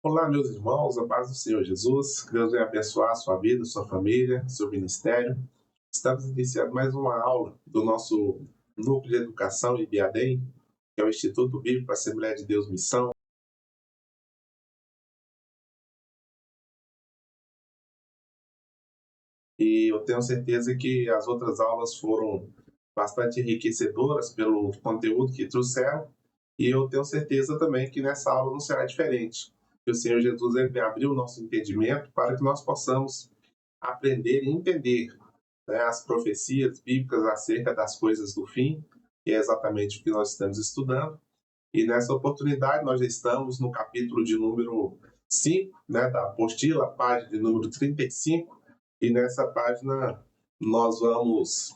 Olá, meus irmãos, a paz do Senhor Jesus, que Deus venha abençoar a sua vida, sua família, seu ministério. Estamos iniciando mais uma aula do nosso Núcleo de Educação em Biadem, que é o Instituto Bíblico Assembleia de Deus Missão. E eu tenho certeza que as outras aulas foram bastante enriquecedoras pelo conteúdo que trouxeram, e eu tenho certeza também que nessa aula não será diferente. Que o Senhor Jesus ele abriu o nosso entendimento para que nós possamos aprender e entender, né, as profecias bíblicas acerca das coisas do fim, que é exatamente o que nós estamos estudando. E nessa oportunidade nós já estamos no capítulo de número 5, né, da apostila, página de número 35, e nessa página nós vamos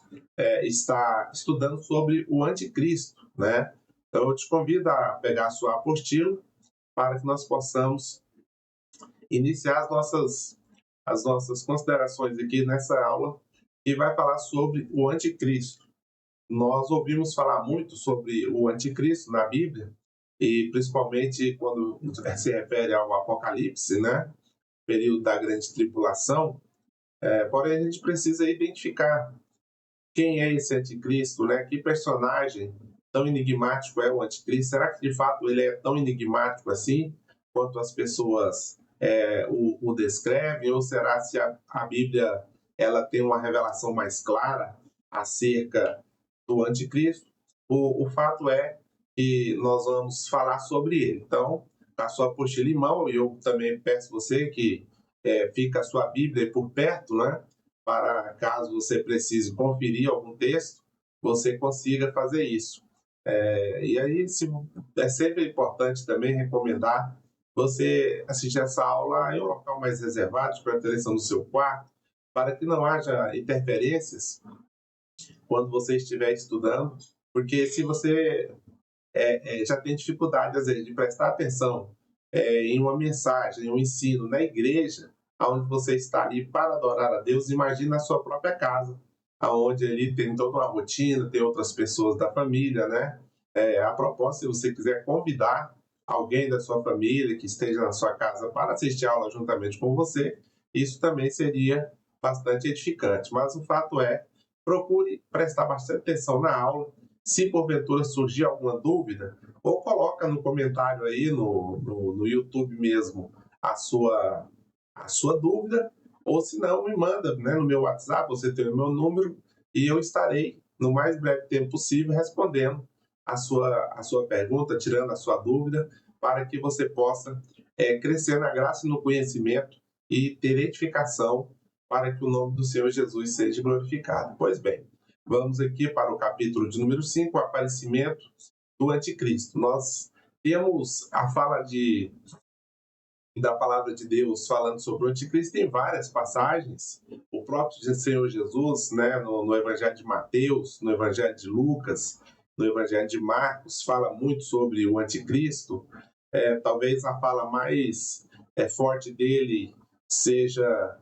estar estudando sobre o anticristo, né? Então eu te convido a pegar a sua apostila para que nós possamos iniciar as nossas considerações aqui nessa aula, que vai falar sobre o anticristo. Nós ouvimos falar muito sobre o anticristo na Bíblia, e principalmente quando se refere ao Apocalipse, né? Período da grande tribulação. Porém, a gente precisa identificar quem é esse anticristo, né? Que personagem tão enigmático é o anticristo? Será que de fato ele é tão enigmático assim quanto as pessoas o descrevem? Ou será se a Bíblia ela tem uma revelação mais clara acerca do anticristo? O fato é que nós vamos falar sobre ele. Então, a sua apostila em mão, e eu também peço você que fica a sua Bíblia por perto, né? Para caso você precise conferir algum texto, você consiga fazer isso. E aí, é sempre importante também recomendar você assistir essa aula em um local mais reservado, de preferência no seu quarto, para que não haja interferências quando você estiver estudando, porque se você já tem dificuldade, às vezes, de prestar atenção em uma mensagem, em um ensino na igreja, onde você está ali para adorar a Deus, imagine na sua própria casa, onde ali tem toda uma rotina, tem outras pessoas da família, né? A propósito, se você quiser convidar alguém da sua família que esteja na sua casa para assistir a aula juntamente com você, isso também seria bastante edificante. Mas o fato é, procure prestar bastante atenção na aula. Se porventura surgir alguma dúvida, ou coloca no comentário aí no YouTube mesmo a sua dúvida, ou se não, me manda, né, no meu WhatsApp, você tem o meu número, e eu estarei, no mais breve tempo possível, respondendo a sua pergunta, tirando a sua dúvida, para que você possa crescer na graça e no conhecimento e ter edificação para que o nome do Senhor Jesus seja glorificado. Pois bem, vamos aqui para o capítulo de número 5, o aparecimento do anticristo. Nós temos a fala da palavra de Deus falando sobre o anticristo, tem várias passagens. O próprio Senhor Jesus, né, no Evangelho de Mateus, no Evangelho de Lucas, no Evangelho de Marcos, fala muito sobre o anticristo. Talvez a fala mais forte dele seja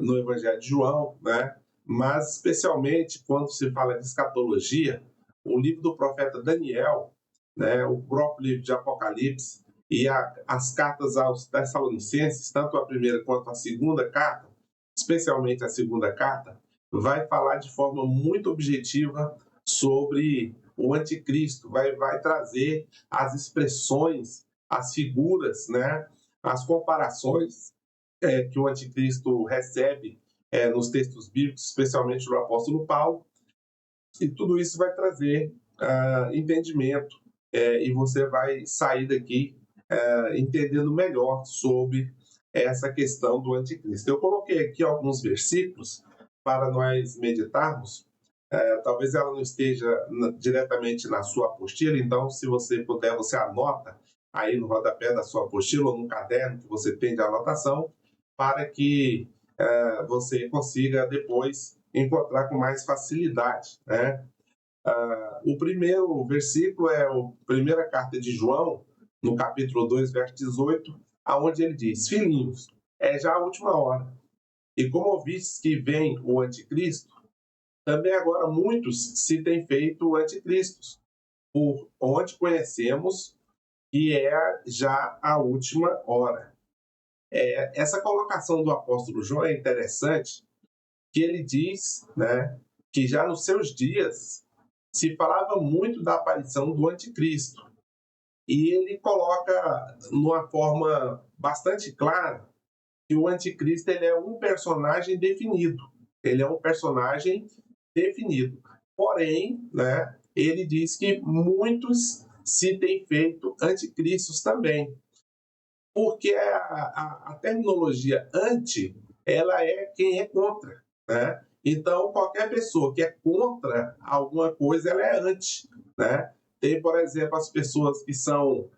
no Evangelho de João, né? Mas especialmente quando se fala de escatologia, o livro do profeta Daniel, né, o próprio livro de Apocalipse, e as cartas aos Tessalonicenses, tanto a primeira quanto a segunda carta, especialmente a segunda carta, vai falar de forma muito objetiva sobre o anticristo, vai trazer as expressões, as figuras, né, as comparações que o anticristo recebe nos textos bíblicos, especialmente do apóstolo Paulo, e tudo isso vai trazer entendimento, e você vai sair daqui entendendo melhor sobre essa questão do anticristo. Eu coloquei aqui alguns versículos para nós meditarmos. Talvez ela não esteja diretamente na sua apostila, então, se você puder, você anota aí no rodapé da sua apostila ou no caderno que você tem de anotação, para que você consiga depois encontrar com mais facilidade, né? O primeiro versículo é a primeira carta de João, no capítulo 2, verso 18, aonde ele diz: Filhinhos, é já a última hora. E como ouvistes que vem o anticristo, também agora muitos se têm feito anticristos, por onde conhecemos que é já a última hora. Essa colocação do apóstolo João é interessante, que ele diz, né, que já nos seus dias se falava muito da aparição do anticristo. E ele coloca, numa forma bastante clara, que o anticristo ele é um personagem definido. Ele é um personagem definido. Porém, né, ele diz que muitos se têm feito anticristos também. Porque a terminologia anti, ela é quem é contra, né? Então, qualquer pessoa que é contra alguma coisa, ela é anti, né? Tem, por exemplo, as pessoas que são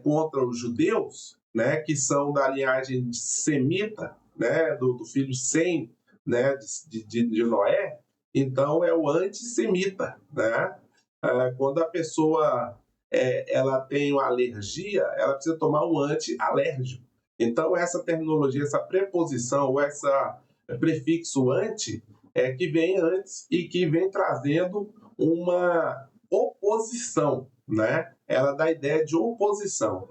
contra os judeus, né? Que são da linhagem semita, né? Do filho Sem, né? De Noé. Então, é o antissemita, né? Quando a pessoa ela tem uma alergia, ela precisa tomar um anti-alérgico. Então, essa terminologia, essa preposição, ou essa prefixo anti, é que vem antes e que vem trazendo uma oposição, né? Ela dá a ideia de oposição.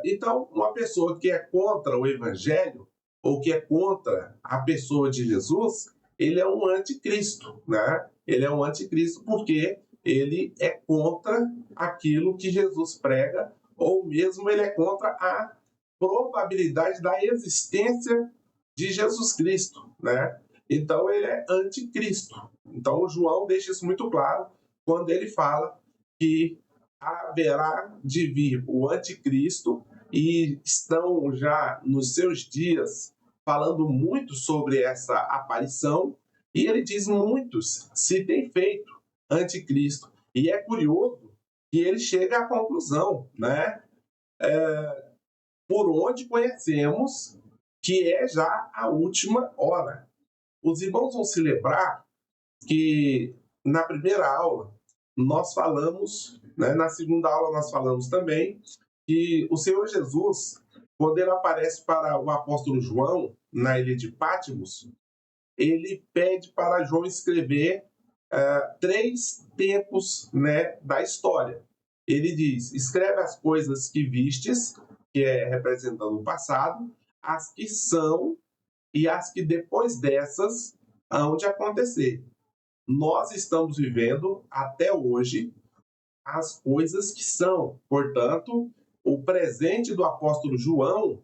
Então, uma pessoa que é contra o evangelho, ou que é contra a pessoa de Jesus, ele é um anticristo, né? Ele é um anticristo porque ele é contra aquilo que Jesus prega, ou mesmo ele é contra a probabilidade da existência de Jesus Cristo, né? Então ele é anticristo. Então João deixa isso muito claro quando ele fala que haverá de vir o anticristo e estão já nos seus dias falando muito sobre essa aparição e ele diz muitos se tem feito anticristo. E é curioso que ele chega à conclusão, né? Por onde conhecemos que é já a última hora. Os irmãos vão se lembrar que na primeira aula nós falamos, né, na segunda aula nós falamos também, que o Senhor Jesus, quando ele aparece para o apóstolo João na ilha de Patmos, ele pede para João escrever 3 tempos, né, da história. Ele diz: escreve as coisas que vistes, que é representando o passado, as que são e as que depois dessas hão de acontecer. Nós estamos vivendo até hoje as coisas que são. Portanto, o presente do apóstolo João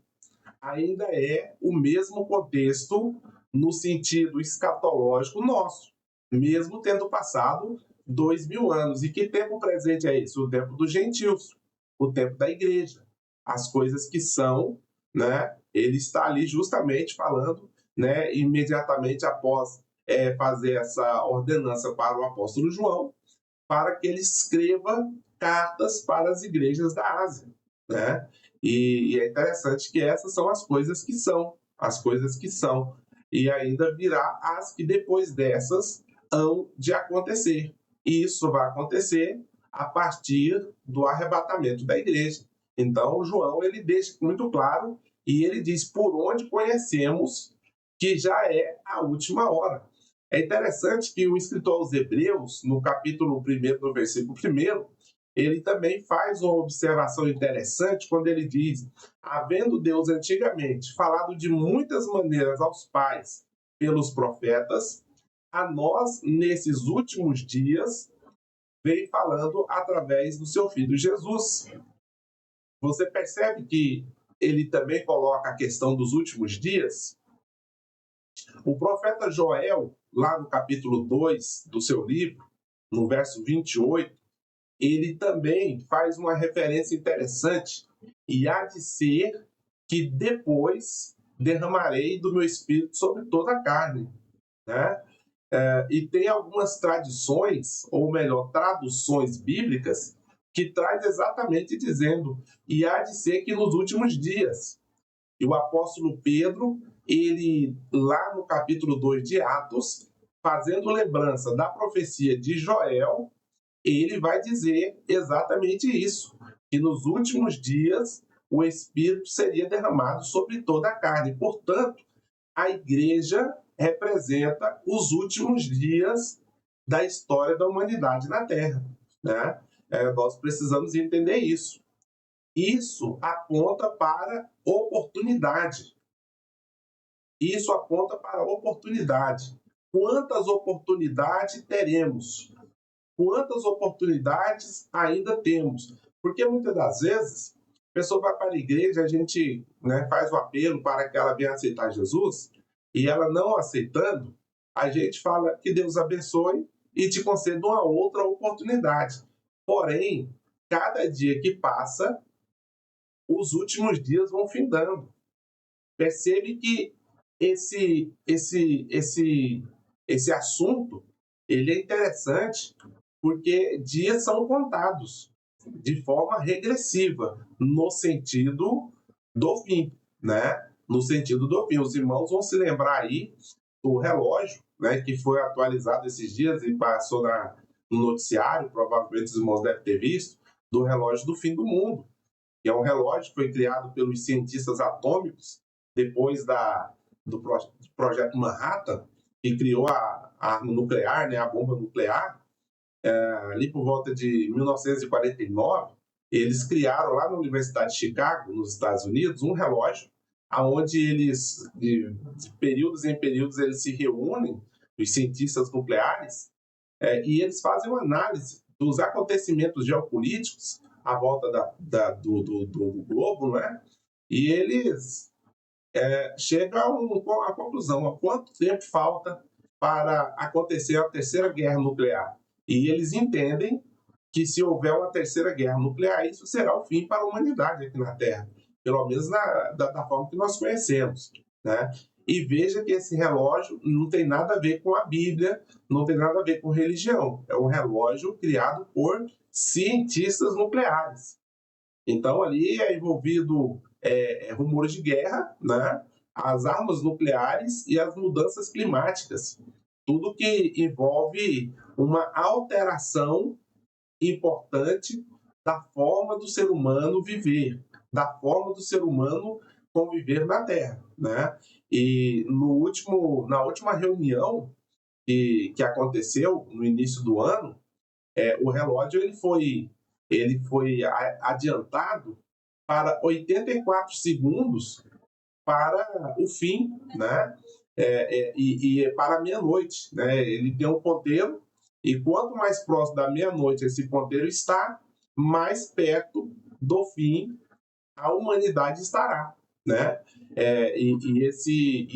ainda é o mesmo contexto no sentido escatológico nosso, mesmo tendo passado 2000 anos. E que tempo presente é esse? O tempo dos gentios, o tempo da igreja. As coisas que são, né? Ele está ali justamente falando, né? Imediatamente após fazer essa ordenança para o apóstolo João, para que ele escreva cartas para as igrejas da Ásia, né? E é interessante que essas são as coisas que são, as coisas que são. E ainda virá as que depois dessas hão de acontecer. E isso vai acontecer a partir do arrebatamento da igreja. Então, João ele deixa muito claro e ele diz por onde conhecemos que já é a última hora. É interessante que o escritor aos Hebreus, no capítulo 1, no versículo 1, ele também faz uma observação interessante quando ele diz: havendo Deus antigamente falado de muitas maneiras aos pais pelos profetas, a nós, nesses últimos dias, veio falando através do seu Filho Jesus. Você percebe que ele também coloca a questão dos últimos dias? O profeta Joel, lá no capítulo 2 do seu livro, no verso 28, ele também faz uma referência interessante. E há de ser que depois derramarei do meu espírito sobre toda a carne, né? E tem algumas tradições, ou melhor, traduções bíblicas, que traz exatamente dizendo, e há de ser que nos últimos dias. E o apóstolo Pedro, ele, lá no capítulo 2 de Atos, fazendo lembrança da profecia de Joel, ele vai dizer exatamente isso, que nos últimos dias o Espírito seria derramado sobre toda a carne. Portanto, a igreja representa os últimos dias da história da humanidade na Terra, né? Nós precisamos entender isso. Isso aponta para oportunidade. Isso aponta para oportunidade. Quantas oportunidades teremos? Quantas oportunidades ainda temos? Porque muitas das vezes a pessoa vai para a igreja, a gente, né, faz o apelo para que ela venha aceitar Jesus, e ela não aceitando, a gente fala que Deus abençoe e te conceda uma outra oportunidade. Porém, cada dia que passa, os últimos dias vão findando. Percebe que esse assunto ele é interessante porque dias são contados de forma regressiva, no sentido do fim, né? No sentido do fim. Os irmãos vão se lembrar aí do relógio, né, que foi atualizado esses dias e passou no noticiário, provavelmente os irmãos devem ter visto, do relógio do fim do mundo, que é um relógio que foi criado pelos cientistas atômicos depois do projeto Manhattan, que criou a arma nuclear, né, a bomba nuclear, ali por volta de 1949, eles criaram lá na Universidade de Chicago, nos Estados Unidos, um relógio aonde eles, de períodos em períodos, eles se reúnem, os cientistas nucleares, e eles fazem uma análise dos acontecimentos geopolíticos à volta do globo, né? E eles chegam à conclusão, a quanto tempo falta para acontecer a terceira guerra nuclear. E eles entendem que se houver uma terceira guerra nuclear, isso será o fim para a humanidade aqui na Terra, pelo menos da forma que nós conhecemos, né? E veja que esse relógio não tem nada a ver com a Bíblia, não tem nada a ver com religião. É um relógio criado por cientistas nucleares. Então, ali é envolvido rumores de guerra, né? As armas nucleares e as mudanças climáticas. Tudo que envolve uma alteração importante da forma do ser humano viver, da forma do ser humano conviver na Terra, né? E na última reunião que aconteceu no início do ano, o relógio ele foi adiantado para 84 segundos para o fim, né? E para a meia-noite, né? Ele tem um ponteiro e quanto mais próximo da meia-noite esse ponteiro está, mais perto do fim a humanidade estará, né? E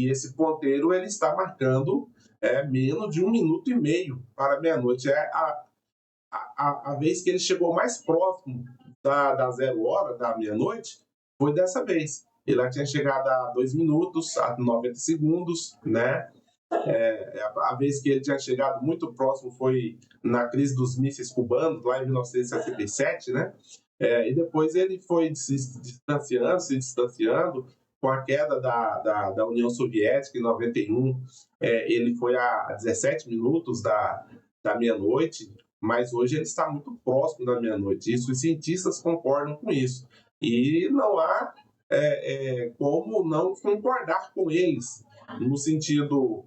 esse ponteiro ele está marcando menos de 1 minuto e meio para a meia-noite. A vez que ele chegou mais próximo da 0 hora, da meia-noite, foi dessa vez. Ele já tinha chegado a 2 minutos, a 90 segundos, né? A vez que ele tinha chegado muito próximo foi na crise dos mísseis cubanos, lá em 1967, né? E depois ele foi se distanciando, com a queda da União Soviética em 91, ele foi a 17 minutos da meia-noite, mas hoje ele está muito próximo da meia-noite. Isso, os cientistas concordam com isso. E não há como não concordar com eles, no sentido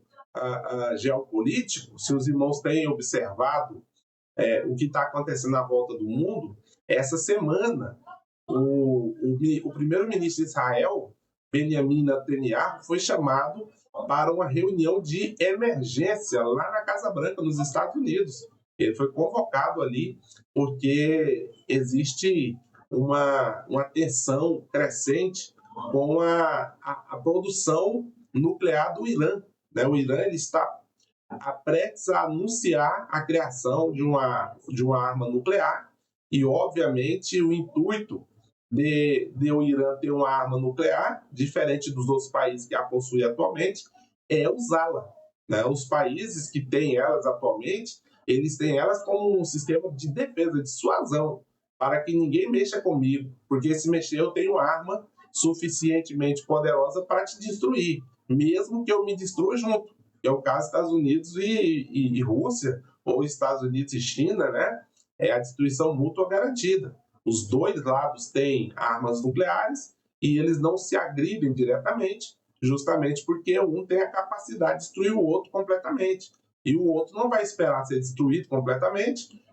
geopolítico. Se os irmãos têm observado o que está acontecendo na volta do mundo, essa semana o primeiro-ministro de Israel, Benjamin Netanyahu, foi chamado para uma reunião de emergência lá na Casa Branca, nos Estados Unidos. Ele foi convocado ali porque existe uma tensão crescente com a produção nuclear do Irã, né? O Irã ele está prestes a anunciar a criação de uma arma nuclear e, obviamente, o intuito de o Irã ter uma arma nuclear, diferente dos outros países que a possuem atualmente, é usá-la, né? Os países que têm elas atualmente, eles têm elas como um sistema de defesa, de dissuasão, para que ninguém mexa comigo, porque se mexer eu tenho arma suficientemente poderosa para te destruir, mesmo que eu me destrua junto, que é o caso dos Estados Unidos e Rússia, ou Estados Unidos e China, né? É a destruição mútua garantida. Os dois lados têm armas nucleares e eles não se agridem diretamente, justamente porque um tem a capacidade de destruir o outro completamente. E o outro não vai esperar ser destruído completamente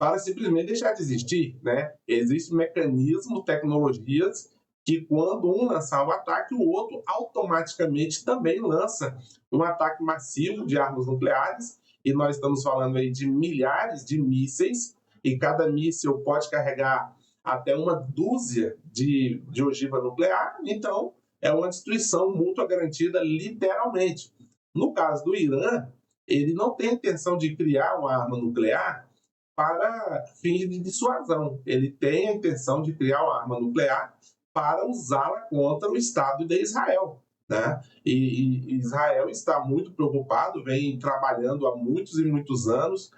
para simplesmente deixar de existir, né? Existem mecanismos, tecnologias que quando um lançar um ataque, o outro automaticamente também lança um ataque massivo de armas nucleares, e nós estamos falando aí de milhares de mísseis, e cada míssil pode carregar até uma dúzia de ogiva nuclear, então é uma destruição mútua garantida literalmente. No caso do Irã, ele não tem intenção de criar uma arma nuclear para fins de dissuasão. Ele tem a intenção de criar uma arma nuclear para usá-la contra o Estado de Israel. Né? E Israel está muito preocupado, vem trabalhando há muitos e muitos anos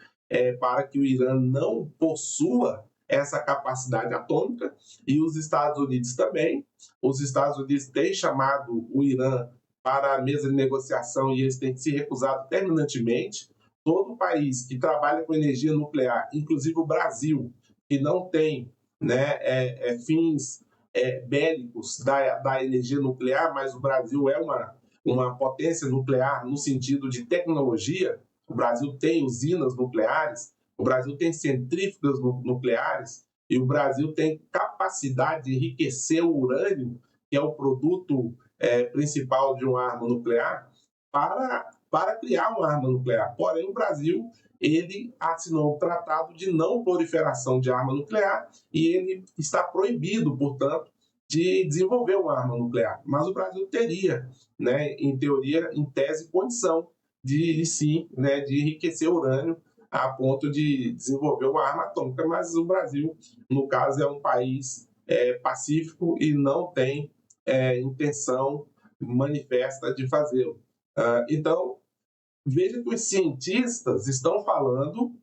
para que o Irã não possua essa capacidade atômica, e os Estados Unidos também. Os Estados Unidos têm chamado o Irã para a mesa de negociação e eles têm se recusado terminantemente. Todo país que trabalha com energia nuclear, inclusive o Brasil, que não tem, né, fins bélicos da energia nuclear, mas o Brasil é uma potência nuclear no sentido de tecnologia. O Brasil tem usinas nucleares, o Brasil tem centrífugas nucleares, e o Brasil tem capacidade de enriquecer o urânio, que é o produto principal de uma arma nuclear, para criar uma arma nuclear. Porém, o Brasil ele assinou o Tratado de Não Proliferação de Arma Nuclear e ele está proibido, portanto, de desenvolver uma arma nuclear. Mas o Brasil teria, né, em teoria, em tese, condição de sim, né, de enriquecer urânio a ponto de desenvolver uma arma atômica. Mas o Brasil, no caso, é um país pacífico e não tem intenção manifesta de fazê-lo. Então, veja que os cientistas estão falando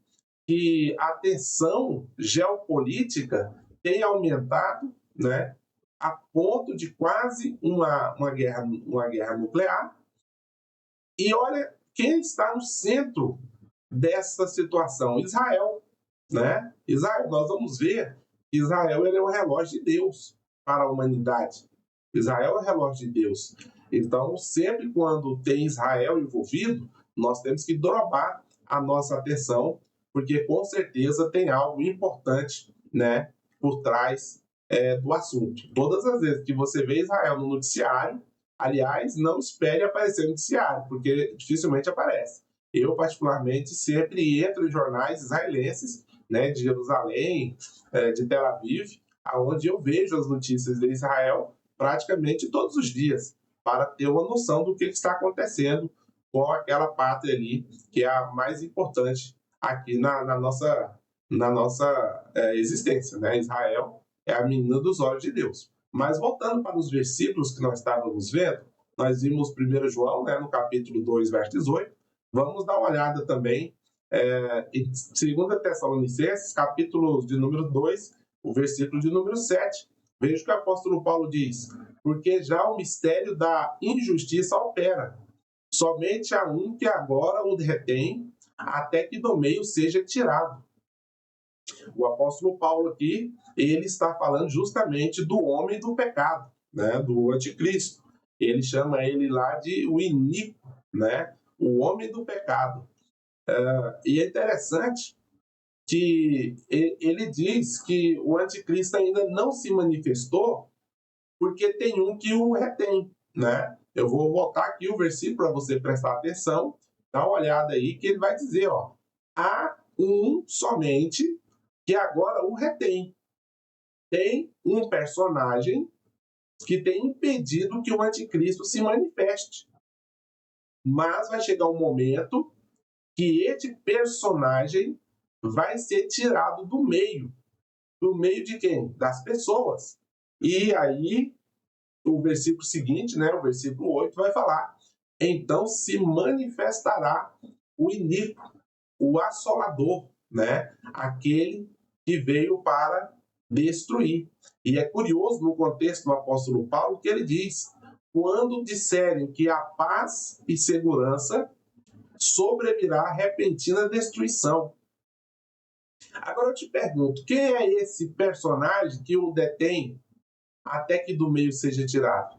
que a tensão geopolítica tem aumentado, né, a ponto de quase uma guerra nuclear. E olha quem está no centro dessa situação: Israel. Né? Israel, nós vamos ver que Israel ele é um relógio de Deus para a humanidade. Israel é o relógio de Deus. Então, sempre quando tem Israel envolvido, nós temos que dobrar a nossa atenção, porque com certeza tem algo importante, né, por trás do assunto. Todas as vezes que você vê Israel no noticiário, aliás, não espere aparecer no noticiário, porque dificilmente aparece. Eu, particularmente, sempre entro em jornais israelenses, né, de Jerusalém, de Tel Aviv, aonde eu vejo as notícias de Israel praticamente todos os dias, para ter uma noção do que está acontecendo com aquela pátria ali, que é a mais importante aqui na nossa existência. Né? Israel é a menina dos olhos de Deus. Mas voltando para os versículos que nós estávamos vendo, nós vimos 1 João, né, no capítulo 2, verso 18, vamos dar uma olhada também em 2 Tessalonicenses, capítulo de número 2, o versículo de número 7. Veja o que o apóstolo Paulo diz: porque já o mistério da injustiça opera. Somente há um que agora o retém, até que do meio seja tirado. O apóstolo Paulo aqui, ele está falando justamente do homem do pecado, né, do anticristo. Ele chama ele lá de o iníquo, né, o homem do pecado. E é interessante que ele diz que o anticristo ainda não se manifestou porque tem um que o retém, né? Eu vou voltar aqui o versículo para você prestar atenção, dá uma olhada aí que ele vai dizer, ó, há um somente que agora o retém. Tem um personagem que tem impedido que o anticristo se manifeste. Mas vai chegar um momento que este personagem vai ser tirado do meio. Do meio de quem? Das pessoas. E aí, o versículo seguinte, né, o versículo 8, vai falar: então se manifestará o iníquo, o assolador, né, aquele que veio para destruir. E é curioso no contexto do apóstolo Paulo que ele diz: quando disserem que a paz e segurança, sobrevirá repentina destruição. Agora eu te pergunto, quem é esse personagem que o detém até que do meio seja tirado?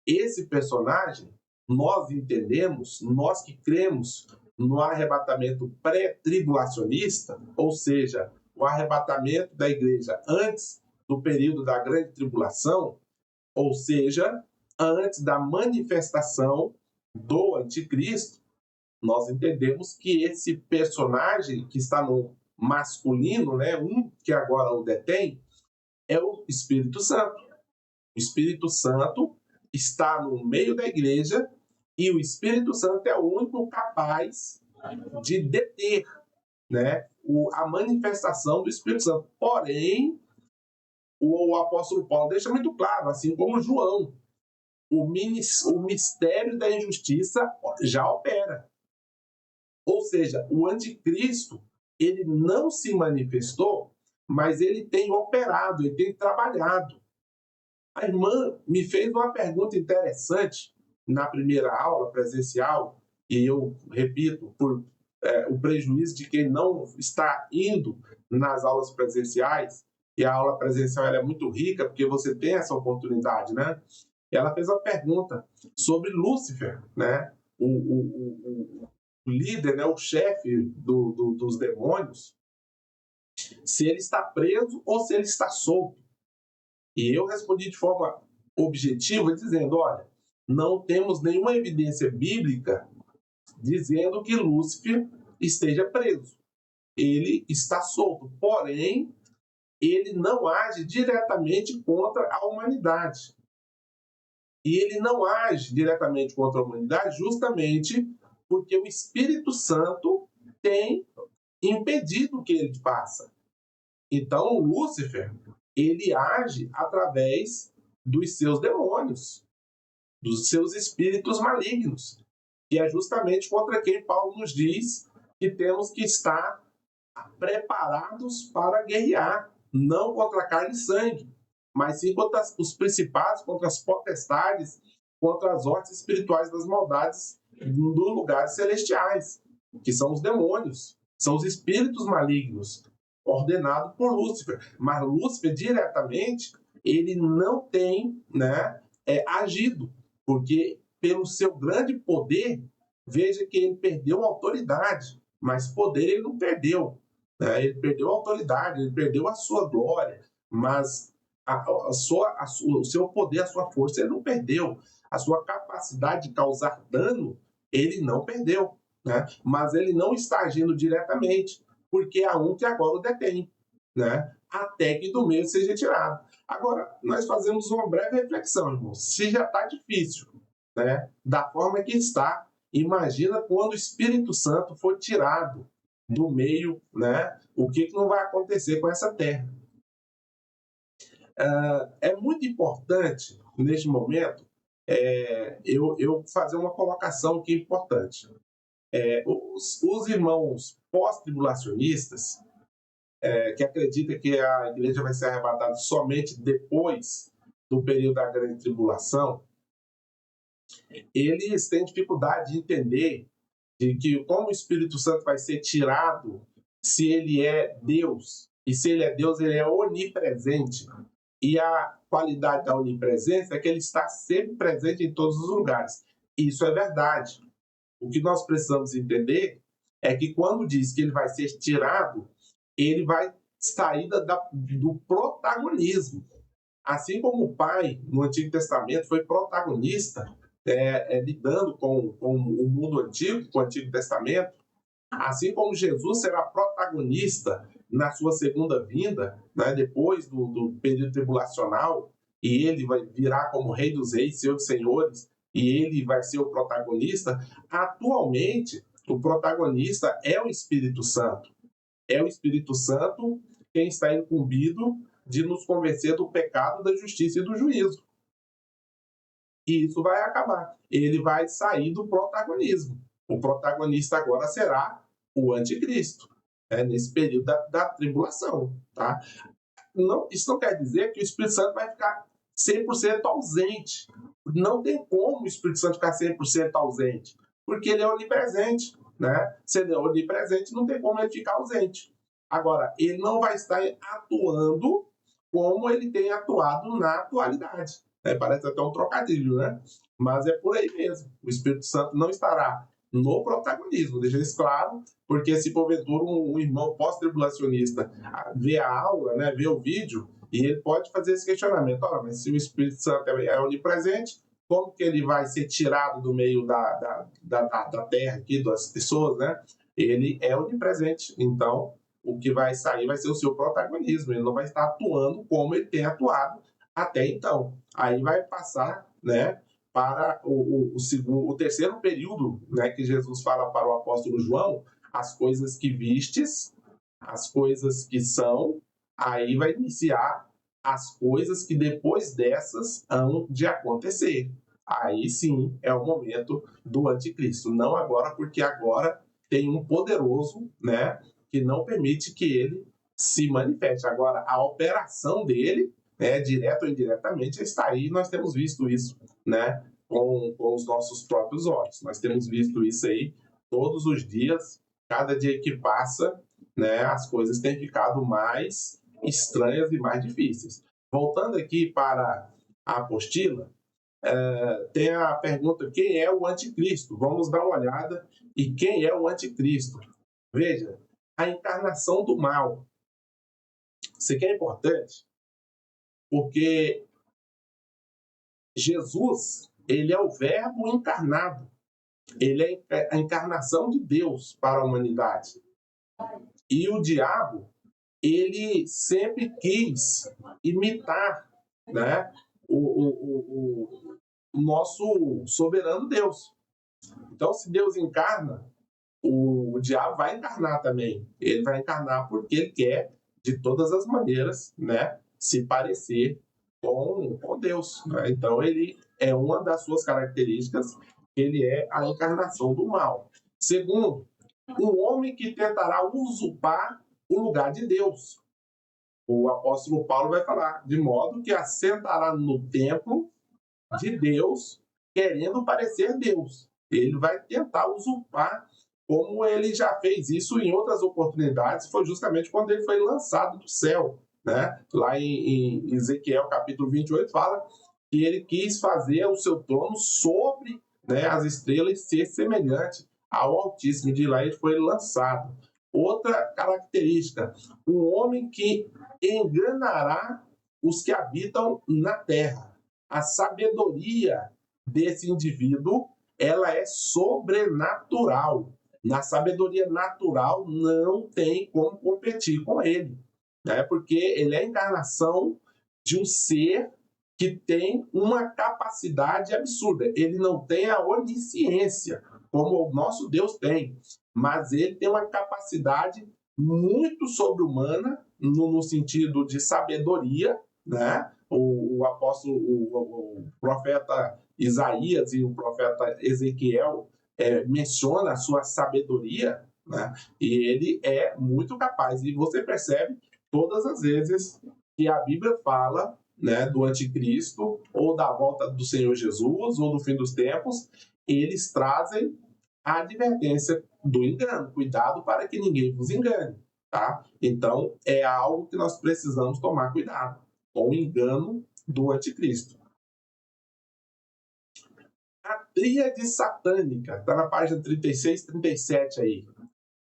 Esse personagem, nós entendemos, nós que cremos no arrebatamento pré-tribulacionista, ou seja, o arrebatamento da igreja antes do período da grande tribulação, ou seja, antes da manifestação do anticristo, nós entendemos que esse personagem que está no masculino, né, um que agora o detém, é o Espírito Santo. O Espírito Santo está no meio da igreja e o Espírito Santo é o único capaz de deter, né, a manifestação do Espírito Santo. Porém, o apóstolo Paulo deixa muito claro, assim como João, o mistério da injustiça já opera. Ou seja, o anticristo, ele não se manifestou, mas ele tem operado, ele tem trabalhado. A irmã me fez uma pergunta interessante na primeira aula presencial, e eu repito, por o prejuízo de quem não está indo nas aulas presenciais, e a aula presencial ela é muito rica, porque você tem essa oportunidade, né? Ela fez uma pergunta sobre Lúcifer, né? O líder, né? O chefe dos demônios, se ele está preso ou se ele está solto. E eu respondi de forma objetiva, dizendo, olha, não temos nenhuma evidência bíblica dizendo que Lúcifer esteja preso. Ele está solto, porém, ele não age diretamente contra a humanidade. E ele não age diretamente contra a humanidade justamente porque o Espírito Santo tem impedido que ele faça. Então, Lúcifer, ele age através dos seus demônios, dos seus espíritos malignos, que é justamente contra quem Paulo nos diz que temos que estar preparados para guerrear, não contra carne e sangue, mas sim contra os principados, contra as potestades, contra as hordas espirituais das maldades dos lugares celestiais, que são os demônios, são os espíritos malignos, ordenados por Lúcifer. Mas Lúcifer, diretamente, ele não tem, né, agido, porque pelo seu grande poder, veja que ele perdeu autoridade, mas poder ele não perdeu. Né? Ele perdeu a autoridade, ele perdeu a sua glória, mas o seu poder, a sua força, ele não perdeu. A sua capacidade de causar dano, ele não perdeu. Né? Mas ele não está agindo diretamente, porque há um que agora o detém, né? Até que do meio seja tirado. Agora, nós fazemos uma breve reflexão, irmão. Se já está difícil, né? Da forma que está, imagina quando o Espírito Santo for tirado do meio, né? O que não vai acontecer com essa terra? É muito importante, neste momento, eu fazer uma colocação que é importante. Os irmãos pós-tribulacionistas, que acreditam que a igreja vai ser arrebatada somente depois do período da grande tribulação, eles têm dificuldade de entender de que como o Espírito Santo vai ser tirado se ele é Deus, e se ele é Deus, ele é onipresente. E a qualidade da onipresença é que ele está sempre presente em todos os lugares. Isso é verdade. O que nós precisamos entender é que quando diz que ele vai ser tirado, ele vai sair do protagonismo. Assim como o Pai, no Antigo Testamento, foi protagonista, lidando com o mundo antigo, com o Antigo Testamento, assim como Jesus será protagonista na sua segunda vinda, né, depois do período tribulacional, e ele vai virar como Rei dos Reis, Senhor dos Senhores, e ele vai ser o protagonista. Atualmente, o protagonista é o Espírito Santo. É o Espírito Santo quem está incumbido de nos convencer do pecado, da justiça e do juízo. E isso vai acabar. Ele vai sair do protagonismo. O protagonista agora será o anticristo, nesse período da tribulação. Tá? Isso não quer dizer que o Espírito Santo vai ficar 100% ausente. Não tem como o Espírito Santo ficar 100% ausente, porque ele é onipresente. Né? Se ele é onipresente, não tem como ele ficar ausente. Agora, ele não vai estar atuando como ele tem atuado na atualidade. Parece até um trocadilho, né? Mas é por aí mesmo. O Espírito Santo não estará no protagonismo, deixa isso claro, porque se porventura um irmão pós-tribulacionista vê a aula, né, vê o vídeo, e ele pode fazer esse questionamento: olha, mas se o Espírito Santo é onipresente, como que ele vai ser tirado do meio da terra aqui, das pessoas, né? Ele é onipresente, então o que vai sair vai ser o seu protagonismo, ele não vai estar atuando como ele tem atuado até então. Aí vai passar, né, para o terceiro período, né, que Jesus fala para o apóstolo João: as coisas que vistes, as coisas que são. Aí vai iniciar as coisas que depois dessas hão de acontecer. Aí sim é o momento do anticristo. Não agora, porque agora tem um poderoso, né, que não permite que ele se manifeste. Agora, a operação dele, né, direto ou indiretamente, está aí. Nós temos visto isso, né, com os nossos próprios olhos. Nós temos visto isso aí todos os dias. Cada dia que passa, né, as coisas têm ficado mais estranhas e mais difíceis. Voltando aqui para a apostila, tem a pergunta: quem é o anticristo? Vamos dar uma olhada. E quem é o anticristo? Veja, a encarnação do mal. Isso aqui é importante, porque Jesus, ele é o verbo encarnado. Ele é a encarnação de Deus para a humanidade. E o diabo, ele sempre quis imitar, né, o nosso soberano Deus. Então, se Deus encarna, o diabo vai encarnar também. Ele vai encarnar porque ele quer, de todas as maneiras, né, se parecer com Deus, né? Então, ele é uma das suas características, ele é a encarnação do mal. Segundo, um homem que tentará usurpar o lugar de Deus. O apóstolo Paulo vai falar: de modo que assentará no templo de Deus, querendo parecer Deus. Ele vai tentar usurpar, como ele já fez isso em outras oportunidades. Foi justamente quando ele foi lançado do céu, né? Lá em Ezequiel capítulo 28 fala que ele quis fazer o seu trono sobre, né, as estrelas, ser semelhante ao Altíssimo. De lá ele foi lançado. Outra característica: um homem que enganará os que habitam na terra. A sabedoria desse indivíduo, ela é sobrenatural. Na sabedoria natural não tem como competir com ele, né? Porque ele é a encarnação de um ser que tem uma capacidade absurda. Ele não tem a onisciência, como o nosso Deus tem, mas ele tem uma capacidade muito sobre-humana, no sentido de sabedoria, né? O apóstolo, o profeta Isaías e o profeta Ezequiel menciona a sua sabedoria, né? E ele é muito capaz. E você percebe todas as vezes que a Bíblia fala, né, do anticristo, ou da volta do Senhor Jesus, ou do fim dos tempos, eles trazem a advertência do engano. Cuidado para que ninguém vos engane, tá? Então, é algo que nós precisamos tomar cuidado com o engano do anticristo. A tríade satânica, está na página 36, 37 aí.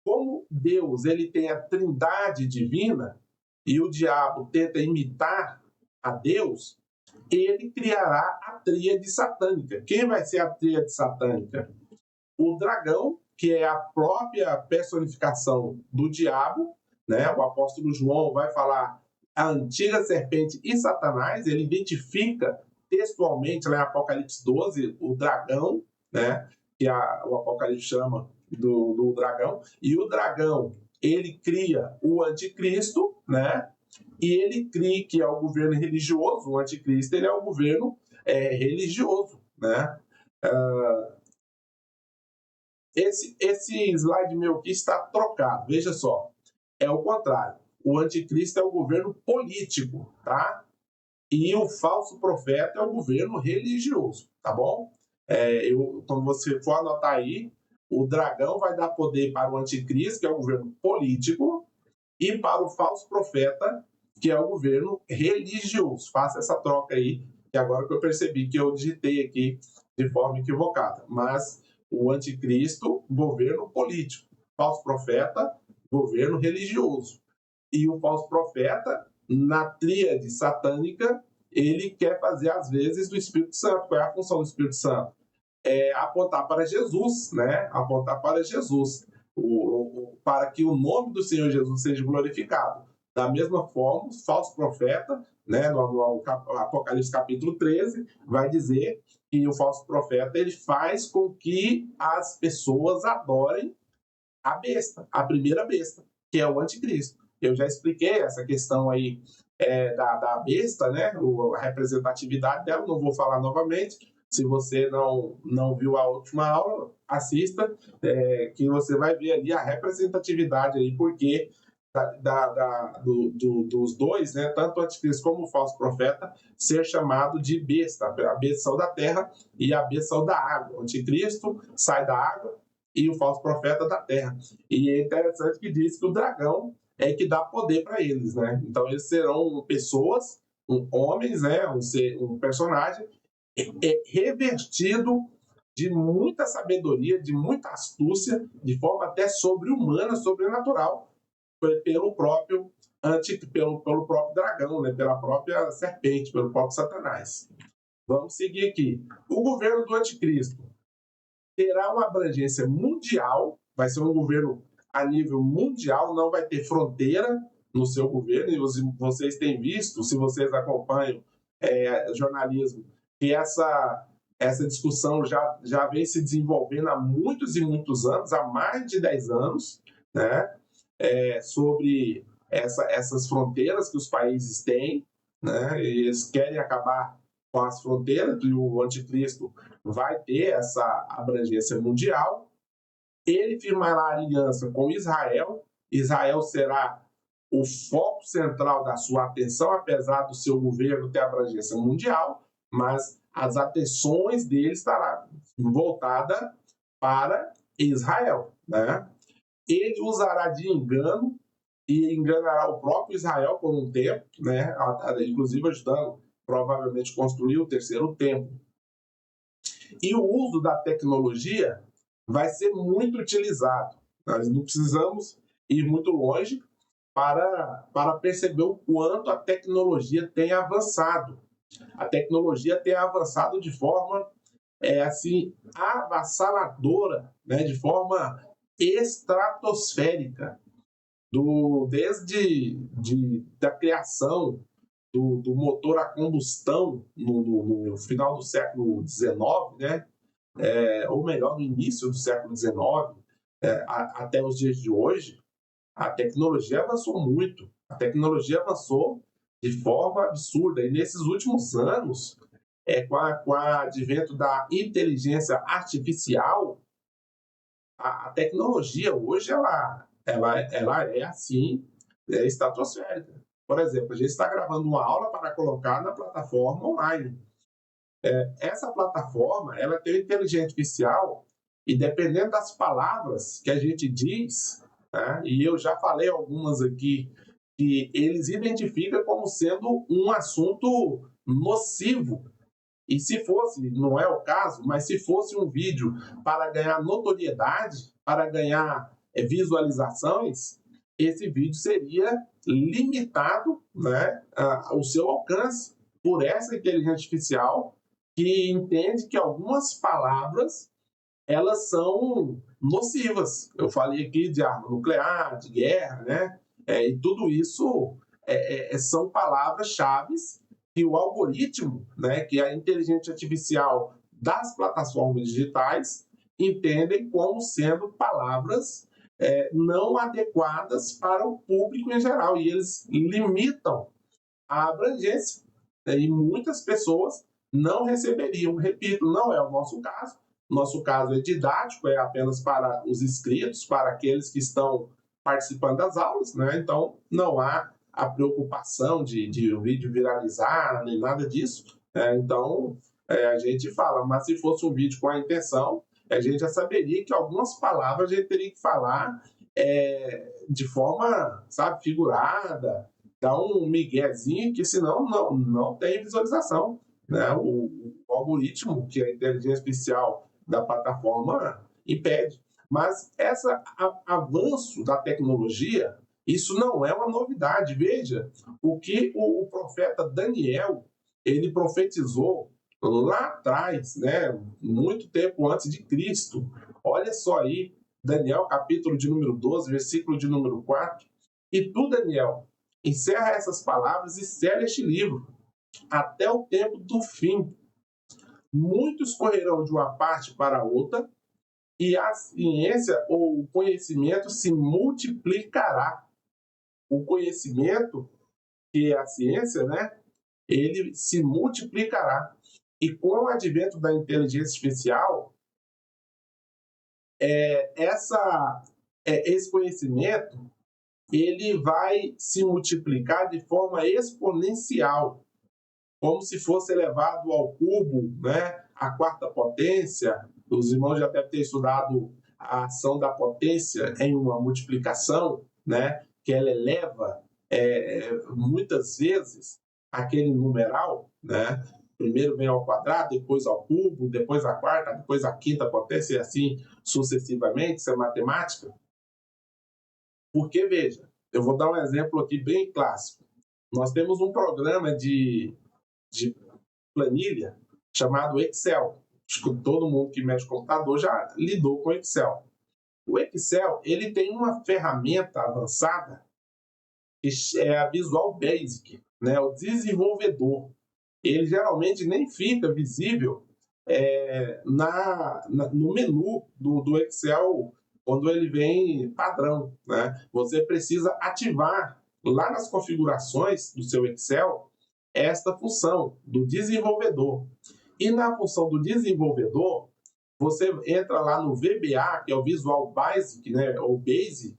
Como Deus ele tem a trindade divina e o diabo tenta imitar a Deus, ele criará a tríade satânica. Quem vai ser a tríade satânica? O dragão, que é a própria personificação do diabo, né? O apóstolo João vai falar a antiga serpente e Satanás. Ele identifica textualmente lá em Apocalipse 12 o dragão, né, que o Apocalipse chama do dragão. E o dragão, ele cria o anticristo, né? E ele cria que é o governo religioso. O anticristo, ele é o governo religioso, né? Esse slide meu aqui está trocado. Veja só, é o contrário. O anticristo é o governo político, tá? E o falso profeta é o governo religioso, tá bom? Quando você for anotar aí, o dragão vai dar poder para o anticristo, que é o governo político, e para o falso profeta, que é o governo religioso. Faça essa troca aí, que agora que eu percebi que eu digitei aqui de forma equivocada. Mas O anticristo, governo político. Falso profeta, governo religioso. E o falso profeta, na tríade satânica, ele quer fazer, às vezes, do Espírito Santo. Qual é a função do Espírito Santo? É apontar para Jesus, né? Apontar para Jesus, para que o nome do Senhor Jesus seja glorificado. Da mesma forma, o falso profeta, né, no Apocalipse capítulo 13, vai dizer que o falso profeta ele faz com que as pessoas adorem a besta, a primeira besta, que é o anticristo. Eu já expliquei essa questão aí da besta, né? A representatividade dela, não vou falar novamente. Se você não viu a última aula, assista, que você vai ver ali a representatividade aí, porque dos dois, né, tanto o anticristo como o falso profeta, ser chamado de besta. A besta saiu da terra e a besta saiu da água. O anticristo sai da água e o falso profeta da terra. E é interessante que diz que o dragão é que dá poder para eles, né? Então eles serão pessoas, homens, né? Um personagem revertido de muita sabedoria, de muita astúcia, de forma até sobre-humana, sobrenatural, pelo próprio pelo próprio dragão, né? Pela própria serpente, pelo próprio Satanás. Vamos seguir aqui. O governo do anticristo terá uma abrangência mundial, vai ser um governo a nível mundial, não vai ter fronteira no seu governo, e vocês têm visto, se vocês acompanham jornalismo, que essa discussão já vem se desenvolvendo há muitos e muitos anos, há mais de 10 anos, né? Sobre essas fronteiras que os países têm, né? Eles querem acabar com as fronteiras, e o anticristo vai ter essa abrangência mundial. Ele firmará aliança com Israel. Israel será o foco central da sua atenção, apesar do seu governo ter abrangência mundial, mas as atenções dele estará voltada para Israel, né? Ele usará de engano e enganará o próprio Israel por um tempo, né? Inclusive ajudando provavelmente a construir o terceiro templo. E o uso da tecnologia vai ser muito utilizado. Nós não precisamos ir muito longe para perceber o quanto a tecnologia tem avançado. A tecnologia tem avançado de forma assim avassaladora, né? De forma estratosférica, desde da criação do motor a combustão no final do século XIX, né? Ou melhor, no início do século XIX, até os dias de hoje, a tecnologia avançou muito. A tecnologia avançou de forma absurda. E nesses últimos anos, com o advento da inteligência artificial, a tecnologia hoje ela é assim, estratosférica. Por exemplo, a gente está gravando uma aula para colocar na plataforma online. Essa plataforma ela tem inteligência artificial e dependendo das palavras que a gente diz, né, e eu já falei algumas aqui, que eles identificam como sendo um assunto nocivo. E se fosse, não é o caso, mas se fosse um vídeo para ganhar notoriedade, para ganhar visualizações, esse vídeo seria limitado, né, o seu alcance por essa inteligência artificial que entende que algumas palavras elas são nocivas. Eu falei aqui de arma nuclear, de guerra, né? E tudo isso são palavras-chave que o algoritmo, né, que a inteligência artificial das plataformas digitais entendem como sendo palavras não adequadas para o público em geral, e eles limitam a abrangência, né, e muitas pessoas não receberiam. Repito, não é o nosso caso. Nosso caso é didático, é apenas para os inscritos, para aqueles que estão participando das aulas, né? Então, não há a preocupação de o vídeo viralizar, nem nada disso. Então, a gente fala, mas se fosse um vídeo com a intenção, a gente já saberia que algumas palavras a gente teria que falar de forma, sabe, figurada, dar um miguezinho, que senão não tem visualização, né? O algoritmo, que é a inteligência artificial da plataforma, impede. Mas esse avanço da tecnologia, isso não é uma novidade. Veja o que o profeta Daniel ele profetizou lá atrás, né, muito tempo antes de Cristo. Olha só aí, Daniel, capítulo de número 12, versículo de número 4. E tu, Daniel, encerra essas palavras e sela este livro, até o tempo do fim. Muitos correrão de uma parte para outra, e a ciência ou o conhecimento se multiplicará. O conhecimento, que é a ciência, né, ele se multiplicará. E com o advento da inteligência artificial, esse conhecimento ele vai se multiplicar de forma exponencial, como se fosse elevado ao cubo, né, à quarta potência. Os irmãos já devem ter estudado a ação da potência em uma multiplicação, né, que ela eleva muitas vezes aquele numeral, né? Primeiro vem ao quadrado, depois ao cubo, depois à quarta, depois à quinta potência e assim sucessivamente. Isso é matemática. Porque, veja, eu vou dar um exemplo aqui bem clássico. Nós temos um programa de planilha chamado Excel. Acho que todo mundo que mexe com computador já lidou com Excel. O Excel ele tem uma ferramenta avançada que é a Visual Basic, né? O desenvolvedor. Ele geralmente nem fica visível no menu do Excel quando ele vem padrão, né? Você precisa ativar lá nas configurações do seu Excel esta função do desenvolvedor. E na função do desenvolvedor, você entra lá no VBA, que é o Visual Basic, né, ou Basic,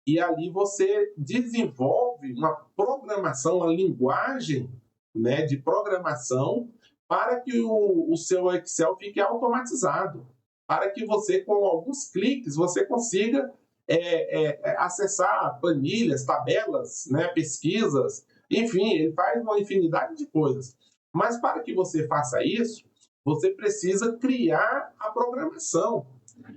e ali você desenvolve uma programação, uma linguagem, né, de programação para que o seu Excel fique automatizado, para que você, com alguns cliques, você consiga acessar planilhas, tabelas, né, pesquisas, enfim, ele faz uma infinidade de coisas. Mas para que você faça isso, você precisa criar a programação.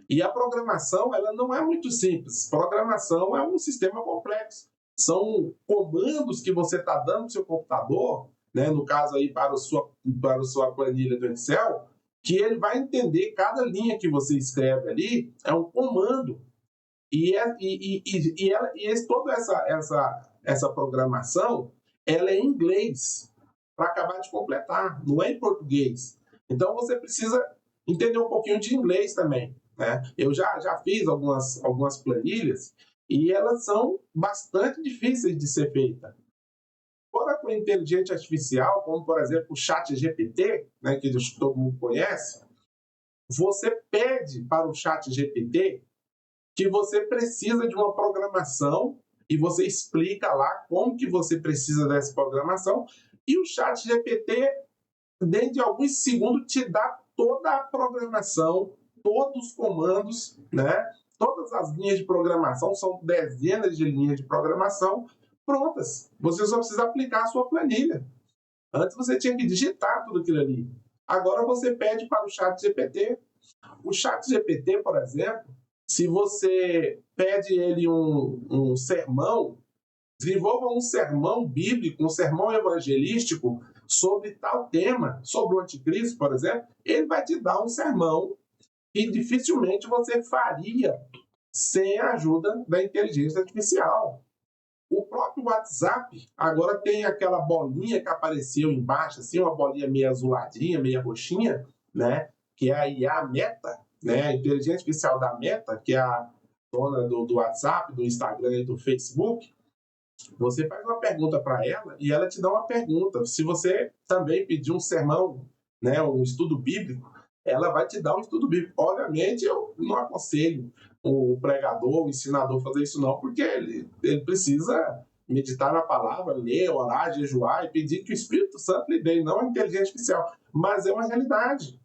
E a programação ela não é muito simples. Programação é um sistema complexo. São comandos que você está dando para o seu computador, né, no caso aí para a sua planilha do Excel, que ele vai entender cada linha que você escreve ali é um comando. Toda essa programação ela é em inglês, para acabar de completar, não é em português. Então você precisa entender um pouquinho de inglês também, né? Eu já fiz algumas planilhas e elas são bastante difíceis de ser feitas. Agora, com a inteligência artificial, como por exemplo o ChatGPT, né, que todo mundo conhece, você pede para o ChatGPT que você precisa de uma programação e você explica lá como que você precisa dessa programação e o ChatGPT, dentro de alguns segundos, te dá toda a programação, todos os comandos, né? Todas as linhas de programação, são dezenas de linhas de programação prontas. Você só precisa aplicar a sua planilha. Antes você tinha que digitar tudo aquilo ali. Agora você pede para o ChatGPT. O ChatGPT, por exemplo, se você pede ele um sermão, desenvolva um sermão bíblico, um sermão evangelístico sobre tal tema, sobre o anticristo, por exemplo, ele vai te dar um sermão que dificilmente você faria sem a ajuda da inteligência artificial. O próprio WhatsApp agora tem aquela bolinha que apareceu embaixo, assim, uma bolinha meio azuladinha, meio roxinha, né? Que é a IA Meta, né? A inteligência artificial da Meta, que é a dona do WhatsApp, do Instagram e do Facebook. Você faz uma pergunta para ela e ela te dá uma pergunta. Se você também pedir um sermão, né, um estudo bíblico, ela vai te dar um estudo bíblico. Obviamente, eu não aconselho o pregador, o ensinador fazer isso não, porque ele precisa meditar na palavra, ler, orar, jejuar e pedir que o Espírito Santo lhe dê, não a inteligência artificial. Mas é uma realidade.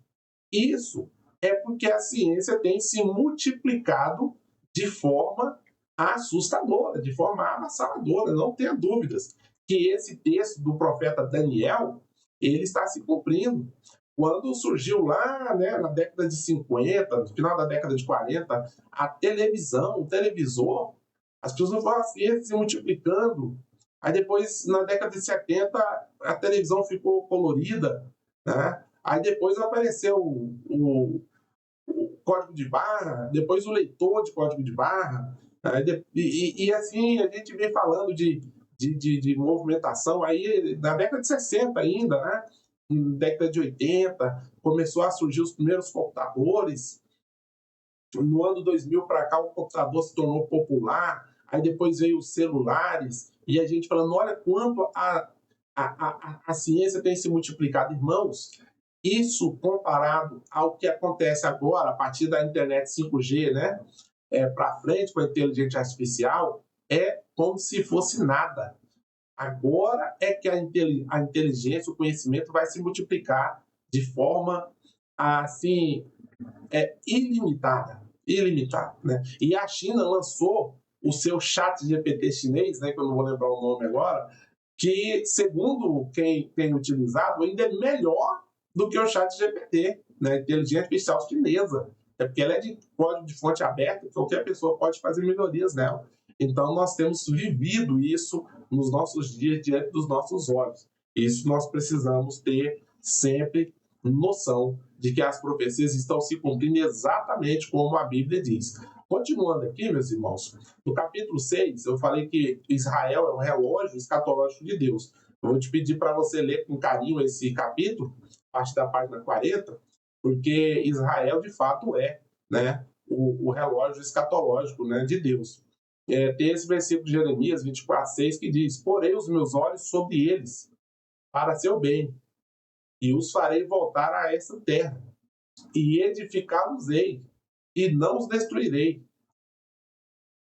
Isso é porque a ciência tem se multiplicado de forma assustadora, de forma avassaladora. Não tenha dúvidas que esse texto do profeta Daniel, ele está se cumprindo. Quando surgiu lá, né, na década de 50, no final da década de 40, a televisão, o televisor, as pessoas foram assim, se multiplicando. Aí depois, na década de 70, a televisão ficou colorida, né? Aí depois apareceu o código de barra, depois o leitor de código de barra, e assim a gente vem falando de movimentação aí na década de 60 ainda, né? Na década de 80, começou a surgir os primeiros computadores. No ano 2000 para cá, o computador se tornou popular, aí depois veio os celulares, e a gente falando, olha quanto a ciência tem se multiplicado. Irmãos, isso comparado ao que acontece agora, a partir da internet 5G, né, para frente, com a inteligência artificial, é como se fosse nada. Agora é que a inteligência, o conhecimento vai se multiplicar de forma assim ilimitada, ilimitada, né? E a China lançou o seu chat GPT chinês, né, que eu não vou lembrar o nome agora, que segundo quem tem utilizado ainda é melhor do que o chat GPT, né, inteligência artificial chinesa, é porque ela é de código de fonte aberta, qualquer pessoa pode fazer melhorias nela. Então nós temos vivido isso nos nossos dias diante dos nossos olhos. Isso nós precisamos ter sempre noção de que as profecias estão se cumprindo exatamente como a Bíblia diz. Continuando aqui, meus irmãos, no capítulo 6, eu falei que Israel é o relógio escatológico de Deus. Eu vou te pedir para você ler com carinho esse capítulo, a partir da página 40, porque Israel, de fato, é, né, o relógio escatológico, né, de Deus. Tem esse versículo de Jeremias 24:6 que diz: porei os meus olhos sobre eles para seu bem, e os farei voltar a essa terra, e edificá-los-ei, e não os destruirei.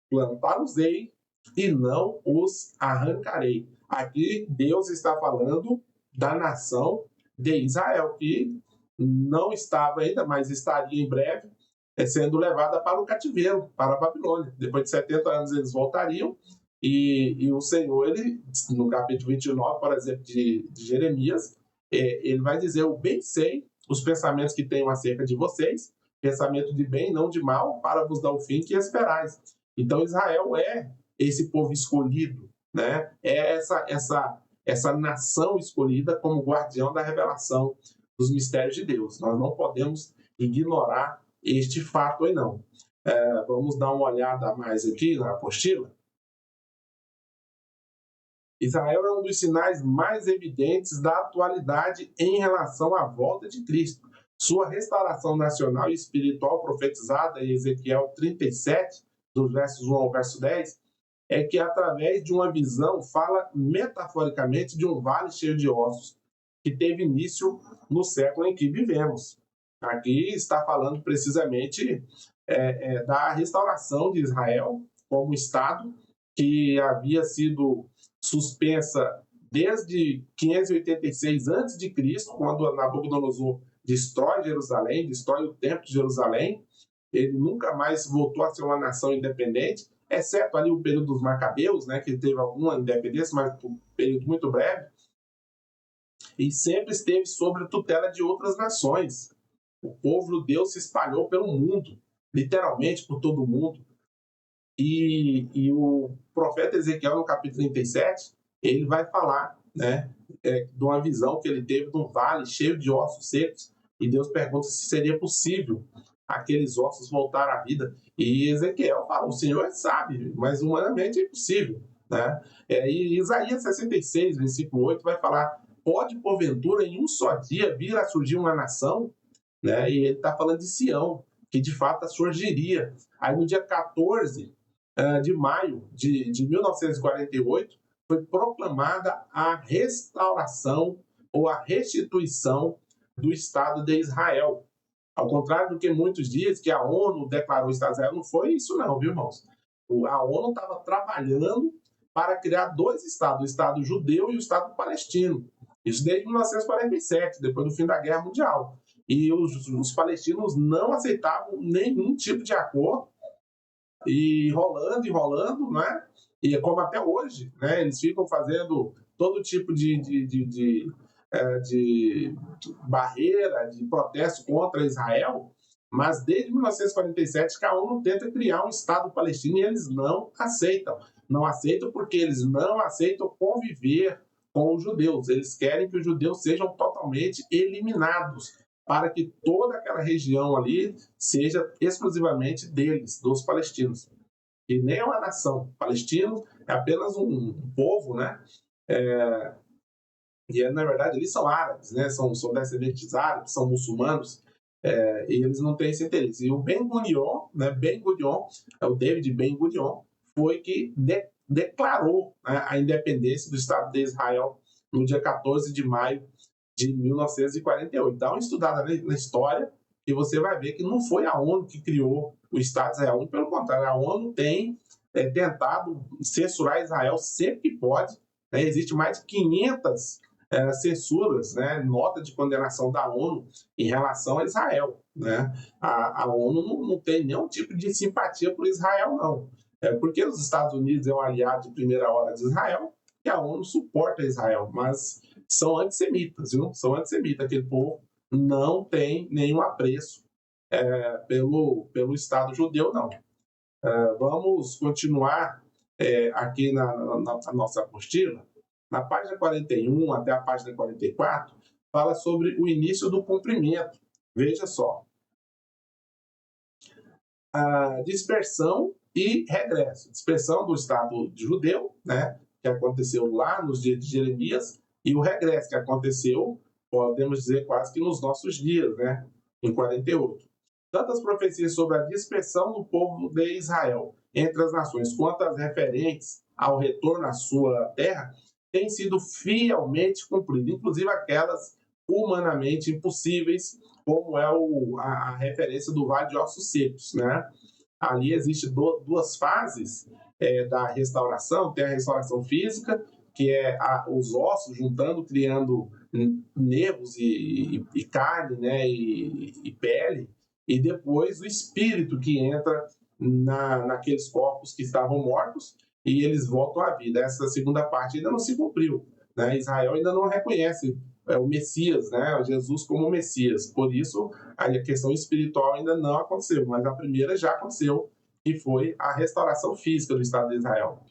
Plantá-los-ei, e não os arrancarei. Aqui Deus está falando da nação de Israel, que não estava ainda, mas estaria em breve sendo levada para o cativeiro, para a Babilônia. Depois de 70 anos eles voltariam, e o Senhor, ele, no capítulo 29, por exemplo, de Jeremias, ele vai dizer: eu bem sei os pensamentos que tenho acerca de vocês, pensamento de bem, não de mal, para vos dar o fim que esperais. Então Israel é esse povo escolhido, né? É essa nação escolhida como guardião da revelação dos mistérios de Deus. Nós não podemos ignorar este fato aí, não. Vamos dar uma olhada mais aqui na apostila. Israel é um dos sinais mais evidentes da atualidade em relação à volta de Cristo. Sua restauração nacional e espiritual profetizada em Ezequiel 37, dos versos 1 ao verso 10, é que através de uma visão fala metaforicamente de um vale cheio de ossos, que teve início no século em que vivemos. Aqui está falando precisamente da restauração de Israel como Estado, que havia sido suspensa desde 586 a.C., quando Nabucodonosor destrói Jerusalém, destrói o Templo de Jerusalém. Ele nunca mais voltou a ser uma nação independente, exceto ali o período dos Macabeus, né, que teve alguma independência, mas por um período muito breve, e sempre esteve sob a tutela de outras nações. O povo judeu se espalhou pelo mundo, literalmente por todo o mundo. E o profeta Ezequiel, no capítulo 37, ele vai falar, né, de uma visão que ele teve de um vale cheio de ossos secos, e Deus pergunta se seria possível aqueles ossos voltar à vida. E Ezequiel fala: o Senhor sabe, mas humanamente é impossível, né? E Isaías 66, versículo 8, vai falar: pode porventura em um só dia vir a surgir uma nação? Né? E ele está falando de Sião, que de fato surgiria. Aí no dia 14 de maio de 1948, foi proclamada a restauração ou a restituição do Estado de Israel. Ao contrário do que muitos dizem, que a ONU declarou o Estado de Israel, não foi isso não, viu, irmãos? A ONU estava trabalhando para criar dois estados, o Estado judeu e o Estado palestino. Isso desde 1947, depois do fim da Guerra Mundial. E os palestinos não aceitavam nenhum tipo de acordo, e rolando, né? E como até hoje, né? Eles ficam fazendo todo tipo de de barreira, de protesto contra Israel, mas desde 1947 que a ONU tenta criar um Estado palestino e eles não aceitam. Não aceitam porque eles não aceitam conviver com os judeus. Eles querem que os judeus sejam totalmente eliminados para que toda aquela região ali seja exclusivamente deles, dos palestinos. E nem é uma nação. Palestino é apenas um povo, né? E, na verdade, eles são árabes, né? São descendentes árabes, são muçulmanos, e eles não têm esse interesse. E o Ben-Gurion, né? Ben-Gurion, o David Ben-Gurion, foi que declarou, né, a independência do Estado de Israel no dia 14 de maio de 1948. Dá uma estudada na história e você vai ver que não foi a ONU que criou o Estado de Israel. Pelo contrário, a ONU tem tentado censurar Israel sempre que pode. Né? Existe mais de 500 censuras, né, nota de condenação da ONU em relação a Israel. Né? A ONU não tem nenhum tipo de simpatia por Israel, não. Porque os Estados Unidos é um aliado de primeira hora de Israel e a ONU suporta Israel, mas são antissemitas, viu? São antissemitas. Aquele povo não tem nenhum apreço pelo Estado judeu, não. Vamos continuar aqui na nossa apostila. Na página 41 até a página 44, fala sobre o início do cumprimento. Veja só. A dispersão e regresso. Dispersão do Estado judeu, né, que aconteceu lá nos dias de Jeremias, e o regresso, que aconteceu, podemos dizer, quase que nos nossos dias, né, em 48. Tanto as profecias sobre a dispersão do povo de Israel entre as nações, quanto as referentes ao retorno à sua terra, têm sido fielmente cumpridas, inclusive aquelas humanamente impossíveis, como é a referência do Vale de Ossos Secos. Né? Ali existem duas fases da restauração. Tem a restauração física, que é os ossos juntando, criando nervos e carne, né, e pele, e depois o espírito que entra naqueles corpos que estavam mortos e eles voltam à vida. Essa segunda parte ainda não se cumpriu. Né? Israel ainda não reconhece o Messias, né? Jesus como Messias. Por isso, a questão espiritual ainda não aconteceu, mas a primeira já aconteceu, que foi a restauração física do Estado de Israel.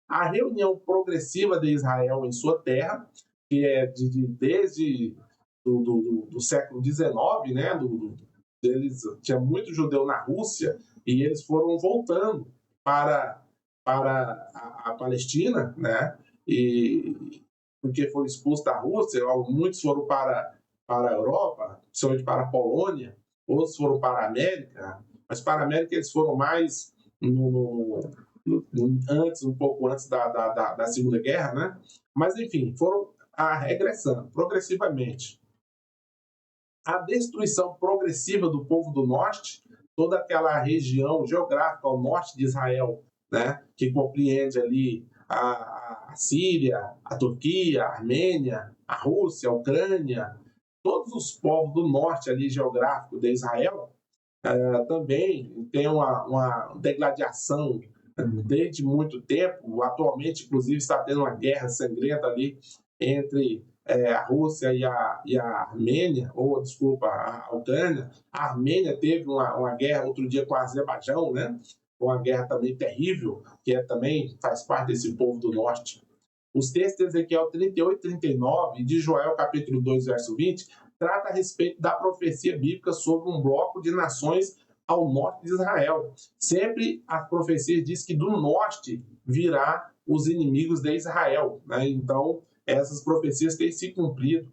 A reunião progressiva de Israel em sua terra, que é desde do século XIX, né? Eles tinha muito judeu na Rússia e eles foram voltando para a Palestina, né? E porque foram expulsos da Rússia, muitos foram para a Europa, principalmente para a Polônia, outros foram para a América, mas para a América eles foram mais um pouco antes da Segunda Guerra, né? Mas enfim, foram regressando progressivamente. A destruição progressiva do povo do norte, toda aquela região geográfica ao norte de Israel, né, que compreende ali a Síria, a Turquia, a Armênia, a Rússia, a Ucrânia, todos os povos do norte ali geográfico de Israel, também tem uma degladiação desde muito tempo. Atualmente, inclusive, está tendo uma guerra sangrenta ali entre a Rússia e a Armênia, ou, desculpa, a Ucrânia. A Armênia teve uma guerra outro dia com o Azerbaijão, né? Uma guerra também terrível, que também faz parte desse povo do norte. Os textos de Ezequiel 38 e 39 e de Joel, capítulo 2, verso 20, trata a respeito da profecia bíblica sobre um bloco de nações ao norte de Israel. Sempre a profecia diz que do norte virá os inimigos de Israel. Né? Então, essas profecias têm se cumprido.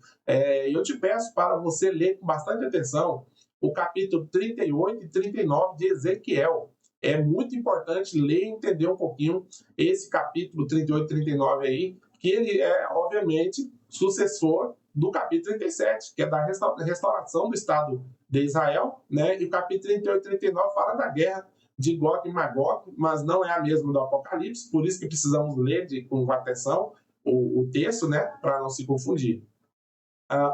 Eu te peço para você ler com bastante atenção o capítulo 38 e 39 de Ezequiel. É muito importante ler e entender um pouquinho esse capítulo 38 e 39 aí, que ele é, obviamente, sucessor do capítulo 37, que é da restauração do Estado de Israel, né? E o capítulo 38 e 39 fala da guerra de Gog e Magog, mas não é a mesma do Apocalipse, por isso que precisamos ler com atenção o texto, né? Para não se confundir.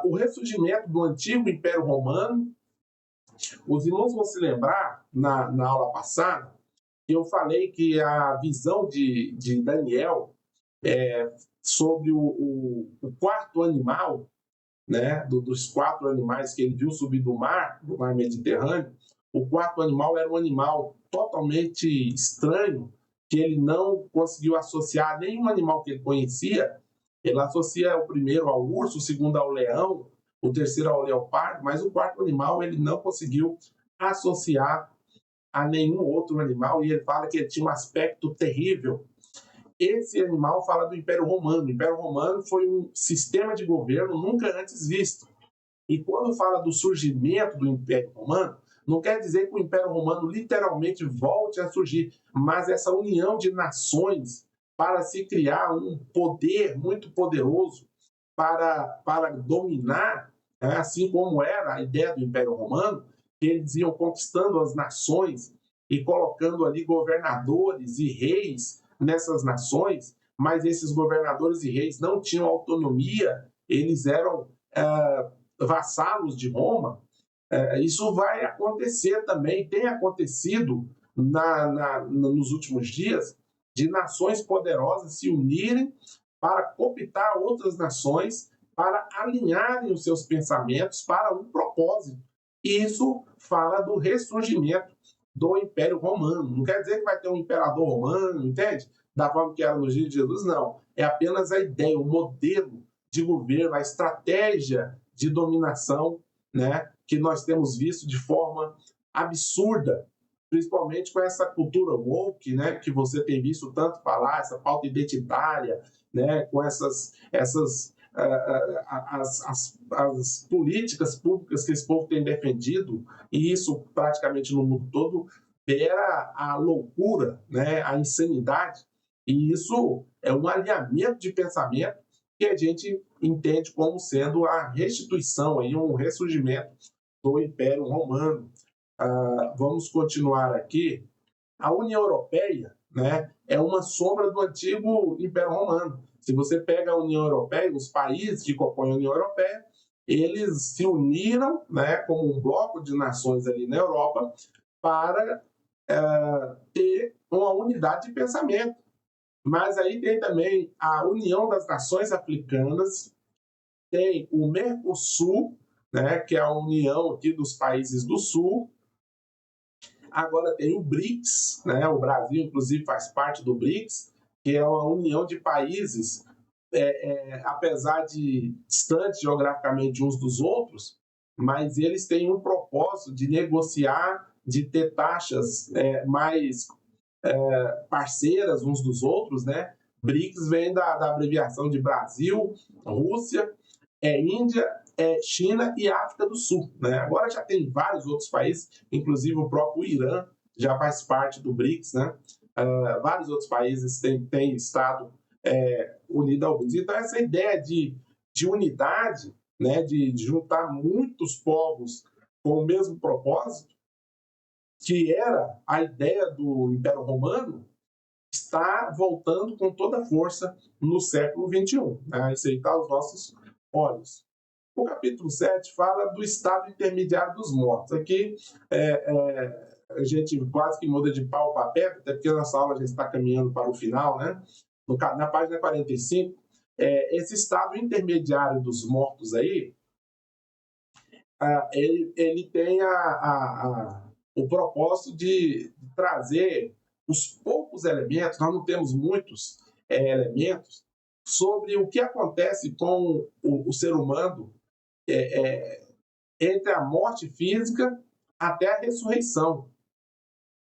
O ressurgimento do antigo Império Romano. Os irmãos vão se lembrar, na aula passada, que eu falei que a visão de Daniel sobre o quarto animal né, dos 4 animais que ele viu subir do mar Mediterrâneo, o 4º animal era um animal totalmente estranho, que ele não conseguiu associar nenhum animal que ele conhecia. Ele associa o primeiro ao urso, o segundo ao leão, o terceiro ao leopardo, mas o 4º animal ele não conseguiu associar a nenhum outro animal, e ele fala que ele tinha um aspecto terrível. Esse animal fala do Império Romano. O Império Romano foi um sistema de governo nunca antes visto. E quando fala do surgimento do Império Romano, não quer dizer que o Império Romano literalmente volte a surgir, mas essa união de nações para se criar um poder muito poderoso para dominar, né, assim como era a ideia do Império Romano, que eles iam conquistando as nações e colocando ali governadores e reis nessas nações, mas esses governadores e reis não tinham autonomia, eles eram vassalos de Roma. Isso vai acontecer também, tem acontecido nos últimos dias, de nações poderosas se unirem para cooptar outras nações, para alinharem os seus pensamentos para um propósito. E isso fala do ressurgimento do Império Romano. Não quer dizer que vai ter um imperador romano, entende? Da forma que era nos dias de Jesus, não. É apenas a ideia, o modelo de governo, a estratégia de dominação, né, que nós temos visto de forma absurda, principalmente com essa cultura woke, né, que você tem visto tanto falar, essa pauta identitária, né, com as políticas públicas que esse povo tem defendido, e isso praticamente no mundo todo, beira a loucura, né, a insanidade, e isso é um alinhamento de pensamento que a gente entende como sendo a restituição, aí, um ressurgimento do Império Romano. Vamos continuar aqui. A União Europeia, né, é uma sombra do antigo Império Romano. Se você pega a União Europeia, os países que compõem a União Europeia, eles se uniram, né, como um bloco de nações ali na Europa para ter uma unidade de pensamento. Mas aí tem também a União das Nações Africanas, tem o Mercosul, né, que é a união aqui dos países do Sul. Agora tem o BRICS, né, o Brasil, inclusive, faz parte do BRICS, que é uma união de países, apesar de distantes geograficamente uns dos outros, mas eles têm um propósito de negociar, de ter taxas mais parceiras uns dos outros, né? BRICS vem da abreviação de Brasil, Rússia, Índia, China e África do Sul, né? Agora já tem vários outros países, inclusive o próprio Irã já faz parte do BRICS, né? Vários outros países têm estado unido ao BRICS. Então essa ideia de unidade, né? De juntar muitos povos com o mesmo propósito, que era a ideia do Império Romano, está voltando com toda a força no século XXI. Né? Isso aí está aos nossos olhos. O capítulo 7 fala do estado intermediário dos mortos. Aqui a gente quase que muda de pau para pedra, até porque a nossa aula já está caminhando para o final, né? Na página 45, esse estado intermediário dos mortos aí, ele tem o propósito de trazer os poucos elementos, nós não temos muitos elementos, sobre o que acontece com o ser humano entre a morte física até a ressurreição.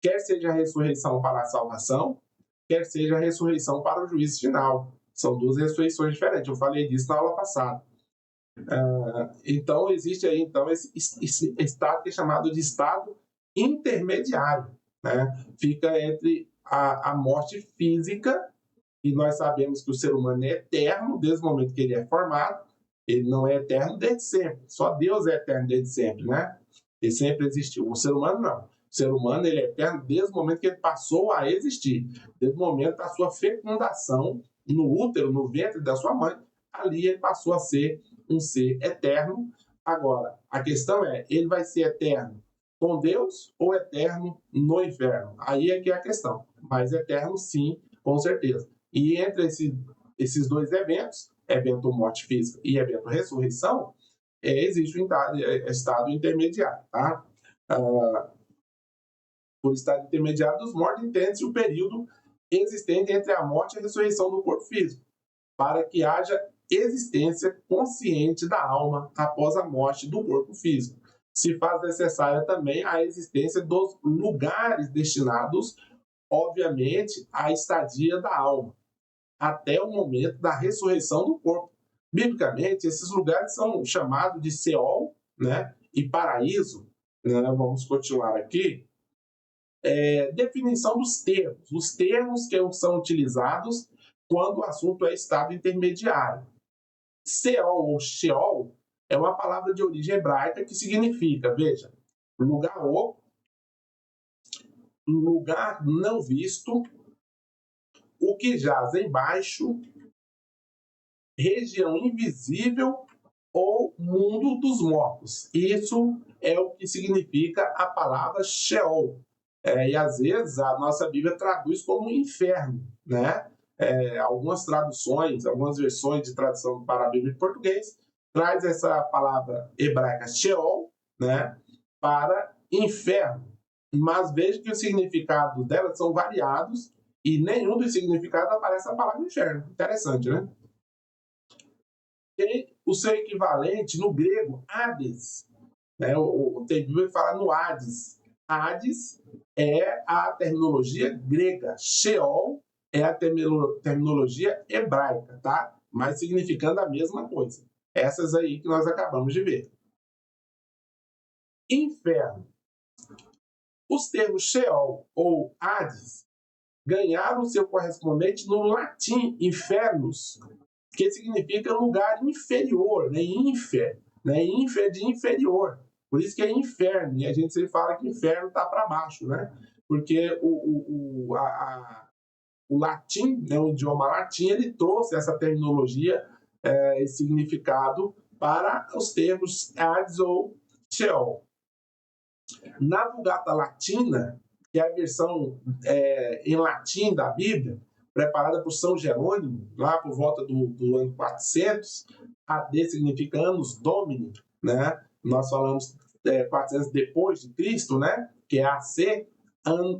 Quer seja a ressurreição para a salvação, quer seja a ressurreição para o juízo final. São duas ressurreições diferentes. Eu falei disso na aula passada. Então, existe aí esse estado que é chamado de estado intermediário, né? Fica entre a morte física, e nós sabemos que o ser humano é eterno desde o momento que ele é formado, ele não é eterno desde sempre, só Deus é eterno desde sempre, né? Ele sempre existiu. O ser humano não. O ser humano ele é eterno desde o momento que ele passou a existir, desde o momento da sua fecundação no útero, no ventre da sua mãe, ali ele passou a ser um ser eterno. Agora, a questão é, ele vai ser eterno com Deus ou eterno no inferno? Aí é que é a questão. Mas eterno, sim, com certeza. E entre esses dois eventos, evento morte física e evento ressurreição, existe um estado intermediário, tá? Por estado intermediário dos mortos, entende-se o período existente entre a morte e a ressurreição do corpo físico, para que haja existência consciente da alma após a morte do corpo físico. Se faz necessária também a existência dos lugares destinados, obviamente, à estadia da alma, até o momento da ressurreição do corpo. Biblicamente, esses lugares são chamados de Seol, né, e paraíso. Né? Vamos continuar aqui. Definição dos termos. Os termos que são utilizados quando o assunto é estado intermediário. Seol ou Sheol é uma palavra de origem hebraica que significa, veja, lugar oco, lugar não visto, o que jaz embaixo, região invisível ou mundo dos mortos. Isso é o que significa a palavra Sheol. E às vezes a nossa Bíblia traduz como inferno, né? Algumas traduções, algumas versões de tradução para a Bíblia em português traz essa palavra hebraica Sheol, né, para inferno. Mas veja que os significados dela são variados e nenhum dos significados aparece a palavra inferno. Interessante, né? Tem o seu equivalente no grego, Hades. Né? Tem Bíblia que fala no Hades. Hades é a terminologia grega. Sheol é a terminologia hebraica, tá? Mas significando a mesma coisa. Essas aí que nós acabamos de ver. Inferno. Os termos Sheol ou Hades ganharam seu correspondente no latim infernus, que significa lugar inferior, né? Infer, né? Infer de inferior. Por isso que é inferno, e a gente sempre fala que inferno está para baixo, né? Porque o latim, né, o idioma latim, ele trouxe essa terminologia, esse significado para os termos Hades ou Sheol. Na Vulgata Latina, que é a versão em latim da Bíblia, preparada por São Jerônimo, lá por volta do ano 400, AD significa anos Domini, né? Nós falamos 400 depois de Cristo, né? Que é AC,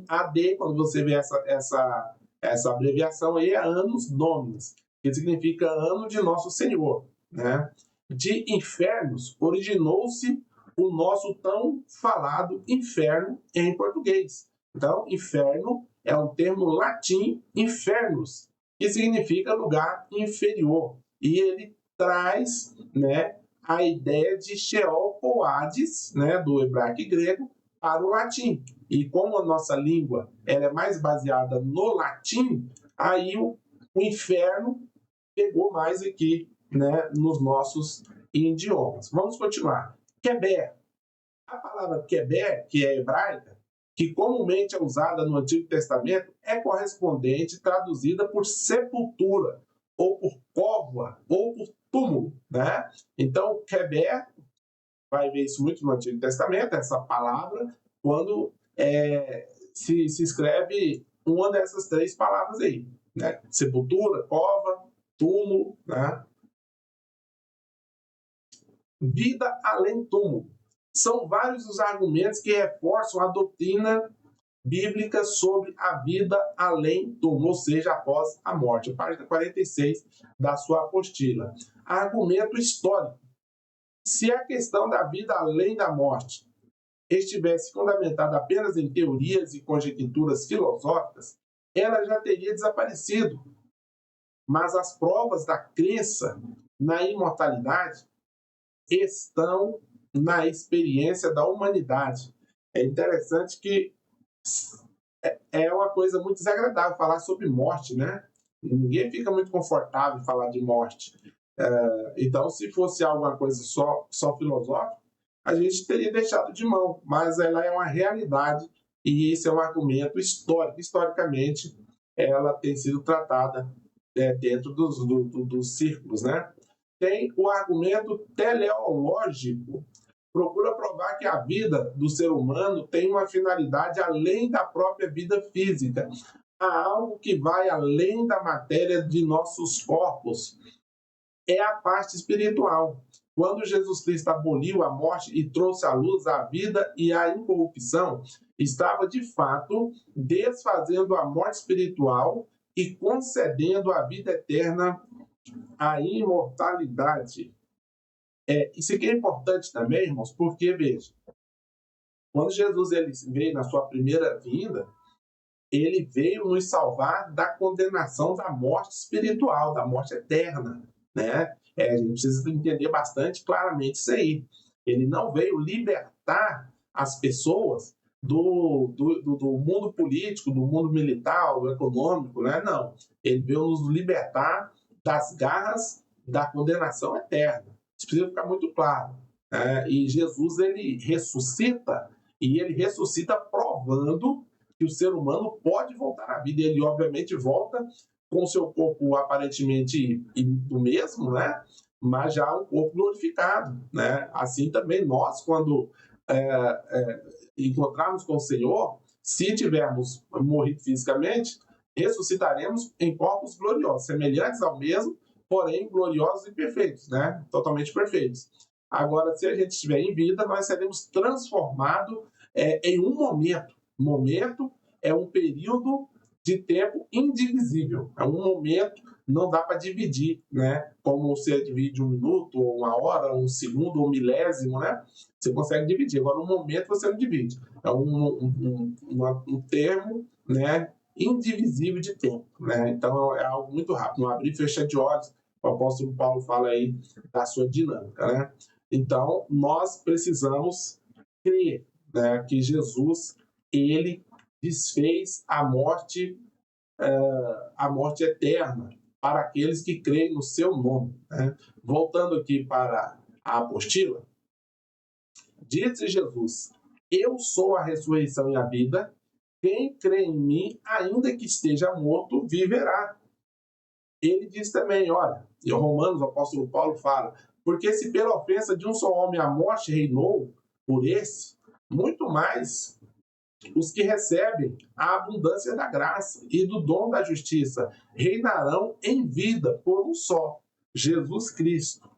AD, quando você vê essa abreviação aí, é Anos Dominis, que significa ano de Nosso Senhor, né? De infernos originou-se o nosso tão falado inferno em português. Então, inferno é um termo latim, infernus, que significa lugar inferior. E ele traz, né, a ideia de Sheol ou Hades, né, do hebraico e grego, para o latim. E como a nossa língua ela é mais baseada no latim, aí o inferno pegou mais aqui, né, nos nossos idiomas. Vamos continuar. Keber. A palavra Keber, que é hebraica, que comumente é usada no Antigo Testamento, é correspondente traduzida por sepultura, ou por cova, ou por túmulo, né? Então, Keber, vai ver isso muito no Antigo Testamento, essa palavra, quando se escreve uma dessas três palavras aí, né? Sepultura, cova, túmulo, né? Vida além túmulo. São vários os argumentos que reforçam a doutrina bíblica sobre a vida além túmulo, ou seja, após a morte. Página 46 da sua apostila. Argumento histórico. Se a questão da vida além da morte estivesse fundamentada apenas em teorias e conjecturas filosóficas, ela já teria desaparecido. Mas as provas da crença na imortalidade estão na experiência da humanidade. É interessante que é uma coisa muito desagradável falar sobre morte, né? Ninguém fica muito confortável em falar de morte. Então, se fosse alguma coisa só filosófica, a gente teria deixado de mão, mas ela é uma realidade e esse é um argumento histórico. Historicamente, ela tem sido tratada dentro dos círculos, né? Tem o argumento teleológico. Procura provar que a vida do ser humano tem uma finalidade além da própria vida física. Há algo que vai além da matéria de nossos corpos. É a parte espiritual. quando Jesus Cristo aboliu a morte e trouxe à luz a vida e a incorrupção, estava de fato desfazendo a morte espiritual e concedendo a vida eterna, a imortalidade. Isso aqui é importante também, irmãos, porque, veja, quando Jesus ele veio na sua primeira vinda, ele veio nos salvar da condenação da morte espiritual, da morte eterna, né? A gente precisa entender bastante claramente isso aí. Ele não veio libertar as pessoas do mundo político, do mundo militar, do econômico, né? Não. Ele veio nos libertar das garras da condenação eterna. Isso precisa ficar muito claro. E Jesus, ele ressuscita, e ele ressuscita provando que o ser humano pode voltar à vida. Ele, obviamente, volta com o seu corpo aparentemente o mesmo, né? Mas já um corpo glorificado, né? Assim também nós, quando encontrarmos com o Senhor, se tivermos morrido fisicamente, ressuscitaremos em corpos gloriosos, semelhantes ao mesmo, porém gloriosos e perfeitos, né? Totalmente perfeitos. Agora, se a gente estiver em vida, nós seremos transformados em um momento. Momento é um período de tempo indivisível. É um momento, não dá para dividir, né? Como você divide um minuto, ou uma hora, um segundo, ou um milésimo, né? Você consegue dividir. Agora, um momento você não divide. É um termo, né? Indivisível de tempo, né? Então, é algo muito rápido. Um abrir e fechar de olhos, o apóstolo Paulo fala aí da sua dinâmica, né? Então, nós precisamos crer, né, que Jesus, ele desfez a morte eterna para aqueles que creem no seu nome, né? Voltando aqui para a apostila, disse Jesus: eu sou a ressurreição e a vida, quem crê em mim, ainda que esteja morto, viverá. Ele diz também, olha, em Romanos, o apóstolo Paulo fala, porque se pela ofensa de um só homem a morte reinou por esse, muito mais os que recebem a abundância da graça e do dom da justiça reinarão em vida por um só, Jesus Cristo.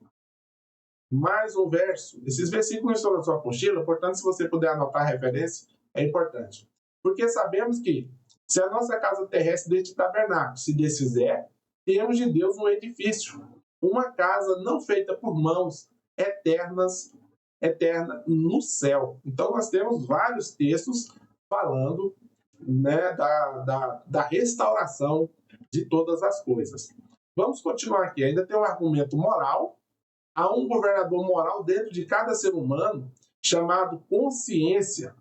Mais um verso. Esses versículos estão na sua apostila, portanto, se você puder anotar a referência, é importante. Porque sabemos que, se a nossa casa terrestre deste tabernáculo se desfizer, temos de Deus um edifício, uma casa não feita por mãos, eterna no céu. Então, nós temos vários textos falando, né, da restauração de todas as coisas. Vamos continuar aqui. Ainda tem um argumento moral. Há um governador moral dentro de cada ser humano, chamado consciência,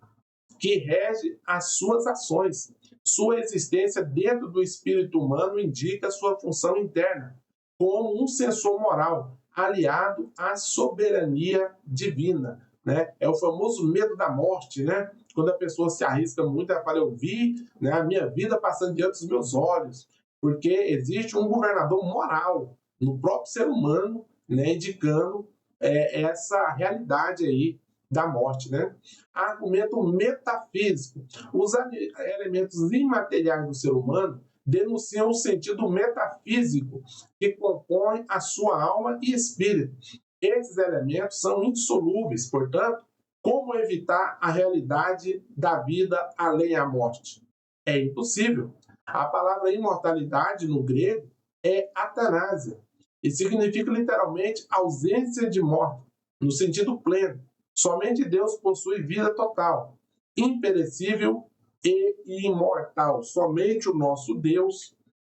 que rege as suas ações. Sua existência dentro do espírito humano indica sua função interna, como um sensor moral, aliado à soberania divina, né? É o famoso medo da morte, né? Quando a pessoa se arrisca muito, ela fala, eu vi, né, a minha vida passando diante dos meus olhos, porque existe um governador moral no próprio ser humano, né, indicando essa realidade aí da morte, né? Argumento metafísico. Os elementos imateriais do ser humano denunciam o sentido metafísico que compõe a sua alma e espírito. Esses elementos são insolúveis, portanto, como evitar a realidade da vida além da morte? É impossível. A palavra imortalidade no grego é atanásia, e significa literalmente ausência de morte, no sentido pleno. Somente Deus possui vida total, imperecível e imortal. Somente o nosso Deus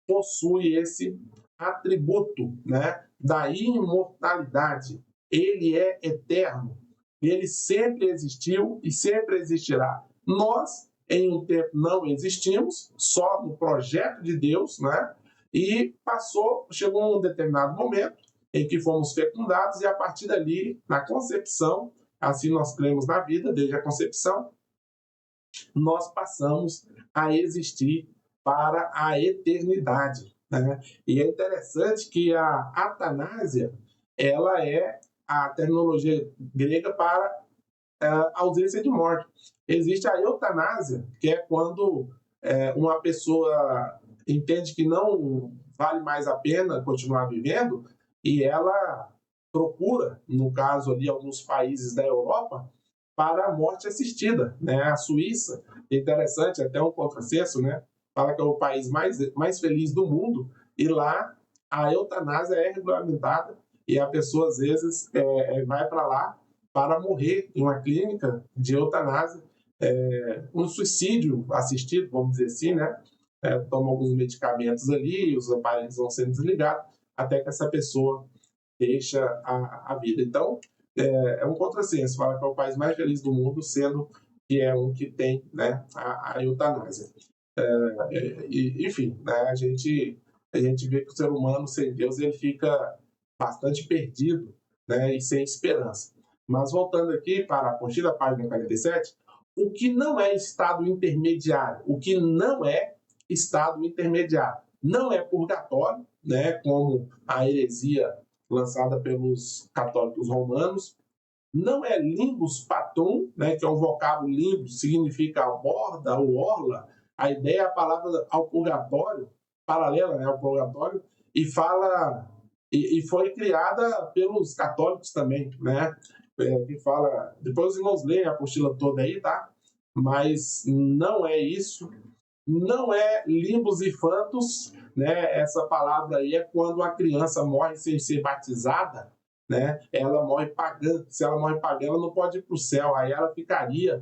possui esse atributo, né, da imortalidade. Ele é eterno. Ele sempre existiu e sempre existirá. Nós, em um tempo, não existimos, só no projeto de Deus, né? E chegou um determinado momento em que fomos fecundados e a partir dali, na concepção, assim nós cremos na vida, desde a concepção, nós passamos a existir para a eternidade, né? E é interessante que a atanásia, ela é a terminologia grega para ausência de morte. Existe a eutanásia, que é quando uma pessoa entende que não vale mais a pena continuar vivendo e ela procura, no caso ali, alguns países da Europa, para a morte assistida, né? A Suíça, interessante, até um contrassenso, né? Fala que é o país mais feliz do mundo, e lá a eutanásia é regulamentada e a pessoa, às vezes, vai para lá para morrer em uma clínica de eutanásia, um suicídio assistido, vamos dizer assim, né? Toma alguns medicamentos ali, os aparelhos vão sendo desligados, até que essa pessoa deixa a vida. Então, é um contrassenso, fala que é o país mais feliz do mundo, sendo que é um que tem, né, a eutanásia. Enfim, né, a gente vê que o ser humano sem Deus ele fica bastante perdido, né, e sem esperança. Mas voltando aqui para a apostila, página 47, o que não é estado intermediário? O que não é estado intermediário? Não é purgatório, né, como a heresia lançada pelos católicos romanos. Não é limbus patum, né, que é um vocábulo limbus, significa borda ou orla. A ideia é a palavra ao purgatório, paralela, né, ao purgatório, e fala e foi criada pelos católicos também, né? Que fala, depois os irmãos leem a apostila toda aí, tá? Mas não é isso. Não é limbus e fantos, né? Essa palavra aí é quando a criança morre sem ser batizada, né? Ela morre pagã. Se ela morre pagã, ela não pode ir para o céu. Aí ela ficaria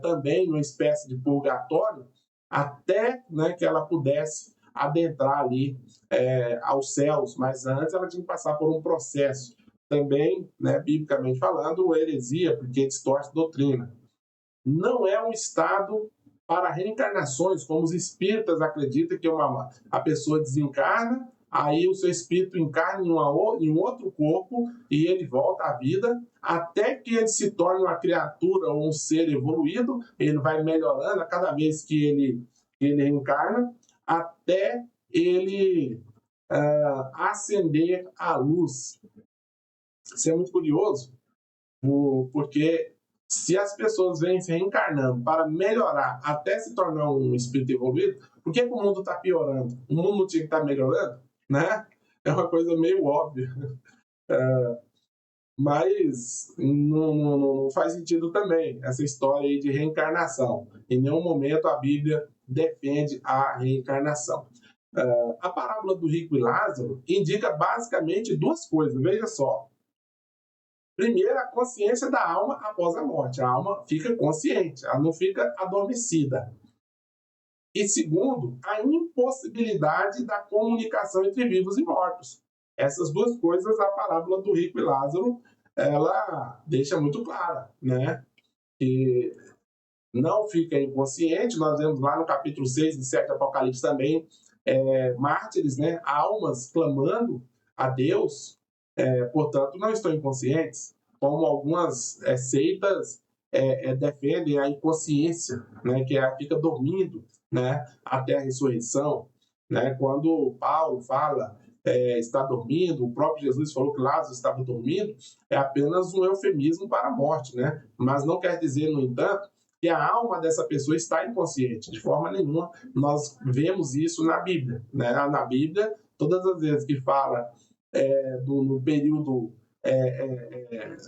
também numa espécie de purgatório até, né, que ela pudesse adentrar ali aos céus. Mas antes ela tinha que passar por um processo. Também, né, biblicamente falando, heresia, porque distorce doutrina. Não é um estado para reencarnações, como os espíritas acreditam que a pessoa desencarna, aí o seu espírito encarna em um outro corpo e ele volta à vida, até que ele se torne uma criatura ou um ser evoluído, ele vai melhorando a cada vez que ele reencarna, até ele ascender à luz. Isso é muito curioso, porque se as pessoas vêm se reencarnando para melhorar até se tornar um espírito evoluído, por que o mundo está piorando? O mundo não tinha que estar melhorando, né? É uma coisa meio óbvia. Mas não faz sentido também essa história aí de reencarnação. Em nenhum momento a Bíblia defende a reencarnação. A parábola do rico e Lázaro indica basicamente duas coisas, veja só. Primeiro, a consciência da alma após a morte. A alma fica consciente, ela não fica adormecida. E segundo, a impossibilidade da comunicação entre vivos e mortos. Essas duas coisas, a parábola do rico e Lázaro, ela deixa muito clara, né? Que não fica inconsciente. Nós vemos lá no capítulo 6 e 7 do Apocalipse também, mártires, né? Almas clamando a Deus, portanto, não estão inconscientes, como algumas seitas defendem a inconsciência, né, que fica dormindo, né, até a ressurreição. Né? Quando Paulo fala está dormindo, o próprio Jesus falou que Lázaro estava dormindo, é apenas um eufemismo para a morte, né? Mas não quer dizer, no entanto, que a alma dessa pessoa está inconsciente, de forma nenhuma. Nós vemos isso na Bíblia, né? Na Bíblia, todas as vezes que fala no período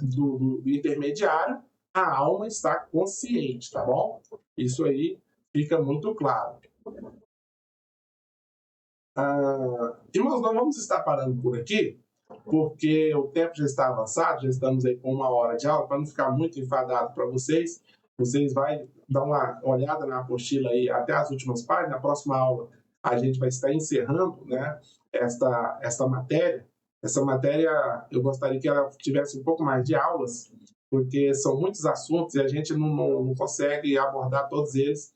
do intermediário, a alma está consciente, tá bom? Isso aí fica muito claro. Irmãos, nós vamos estar parando por aqui, porque o tempo já está avançado, já estamos aí com 1 hora de aula, para não ficar muito enfadado para vocês. Vocês vão dar uma olhada na apostila aí até as últimas páginas. Na próxima aula a gente vai estar encerrando, né, esta matéria. Essa matéria eu gostaria que ela tivesse um pouco mais de aulas, porque são muitos assuntos e a gente não consegue abordar todos eles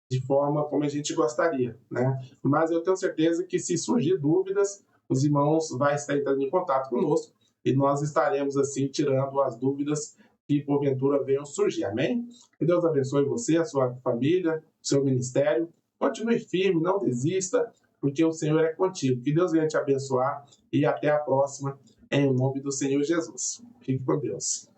de forma como a gente gostaria, né? Mas eu tenho certeza que se surgir dúvidas, os irmãos vão estar entrando em contato conosco e nós estaremos assim tirando as dúvidas que porventura venham surgir, amém? Que Deus abençoe você, a sua família, o seu ministério. Continue firme, não desista, porque o Senhor é contigo. Que Deus venha te abençoar e até a próxima, em nome do Senhor Jesus. Fique com Deus.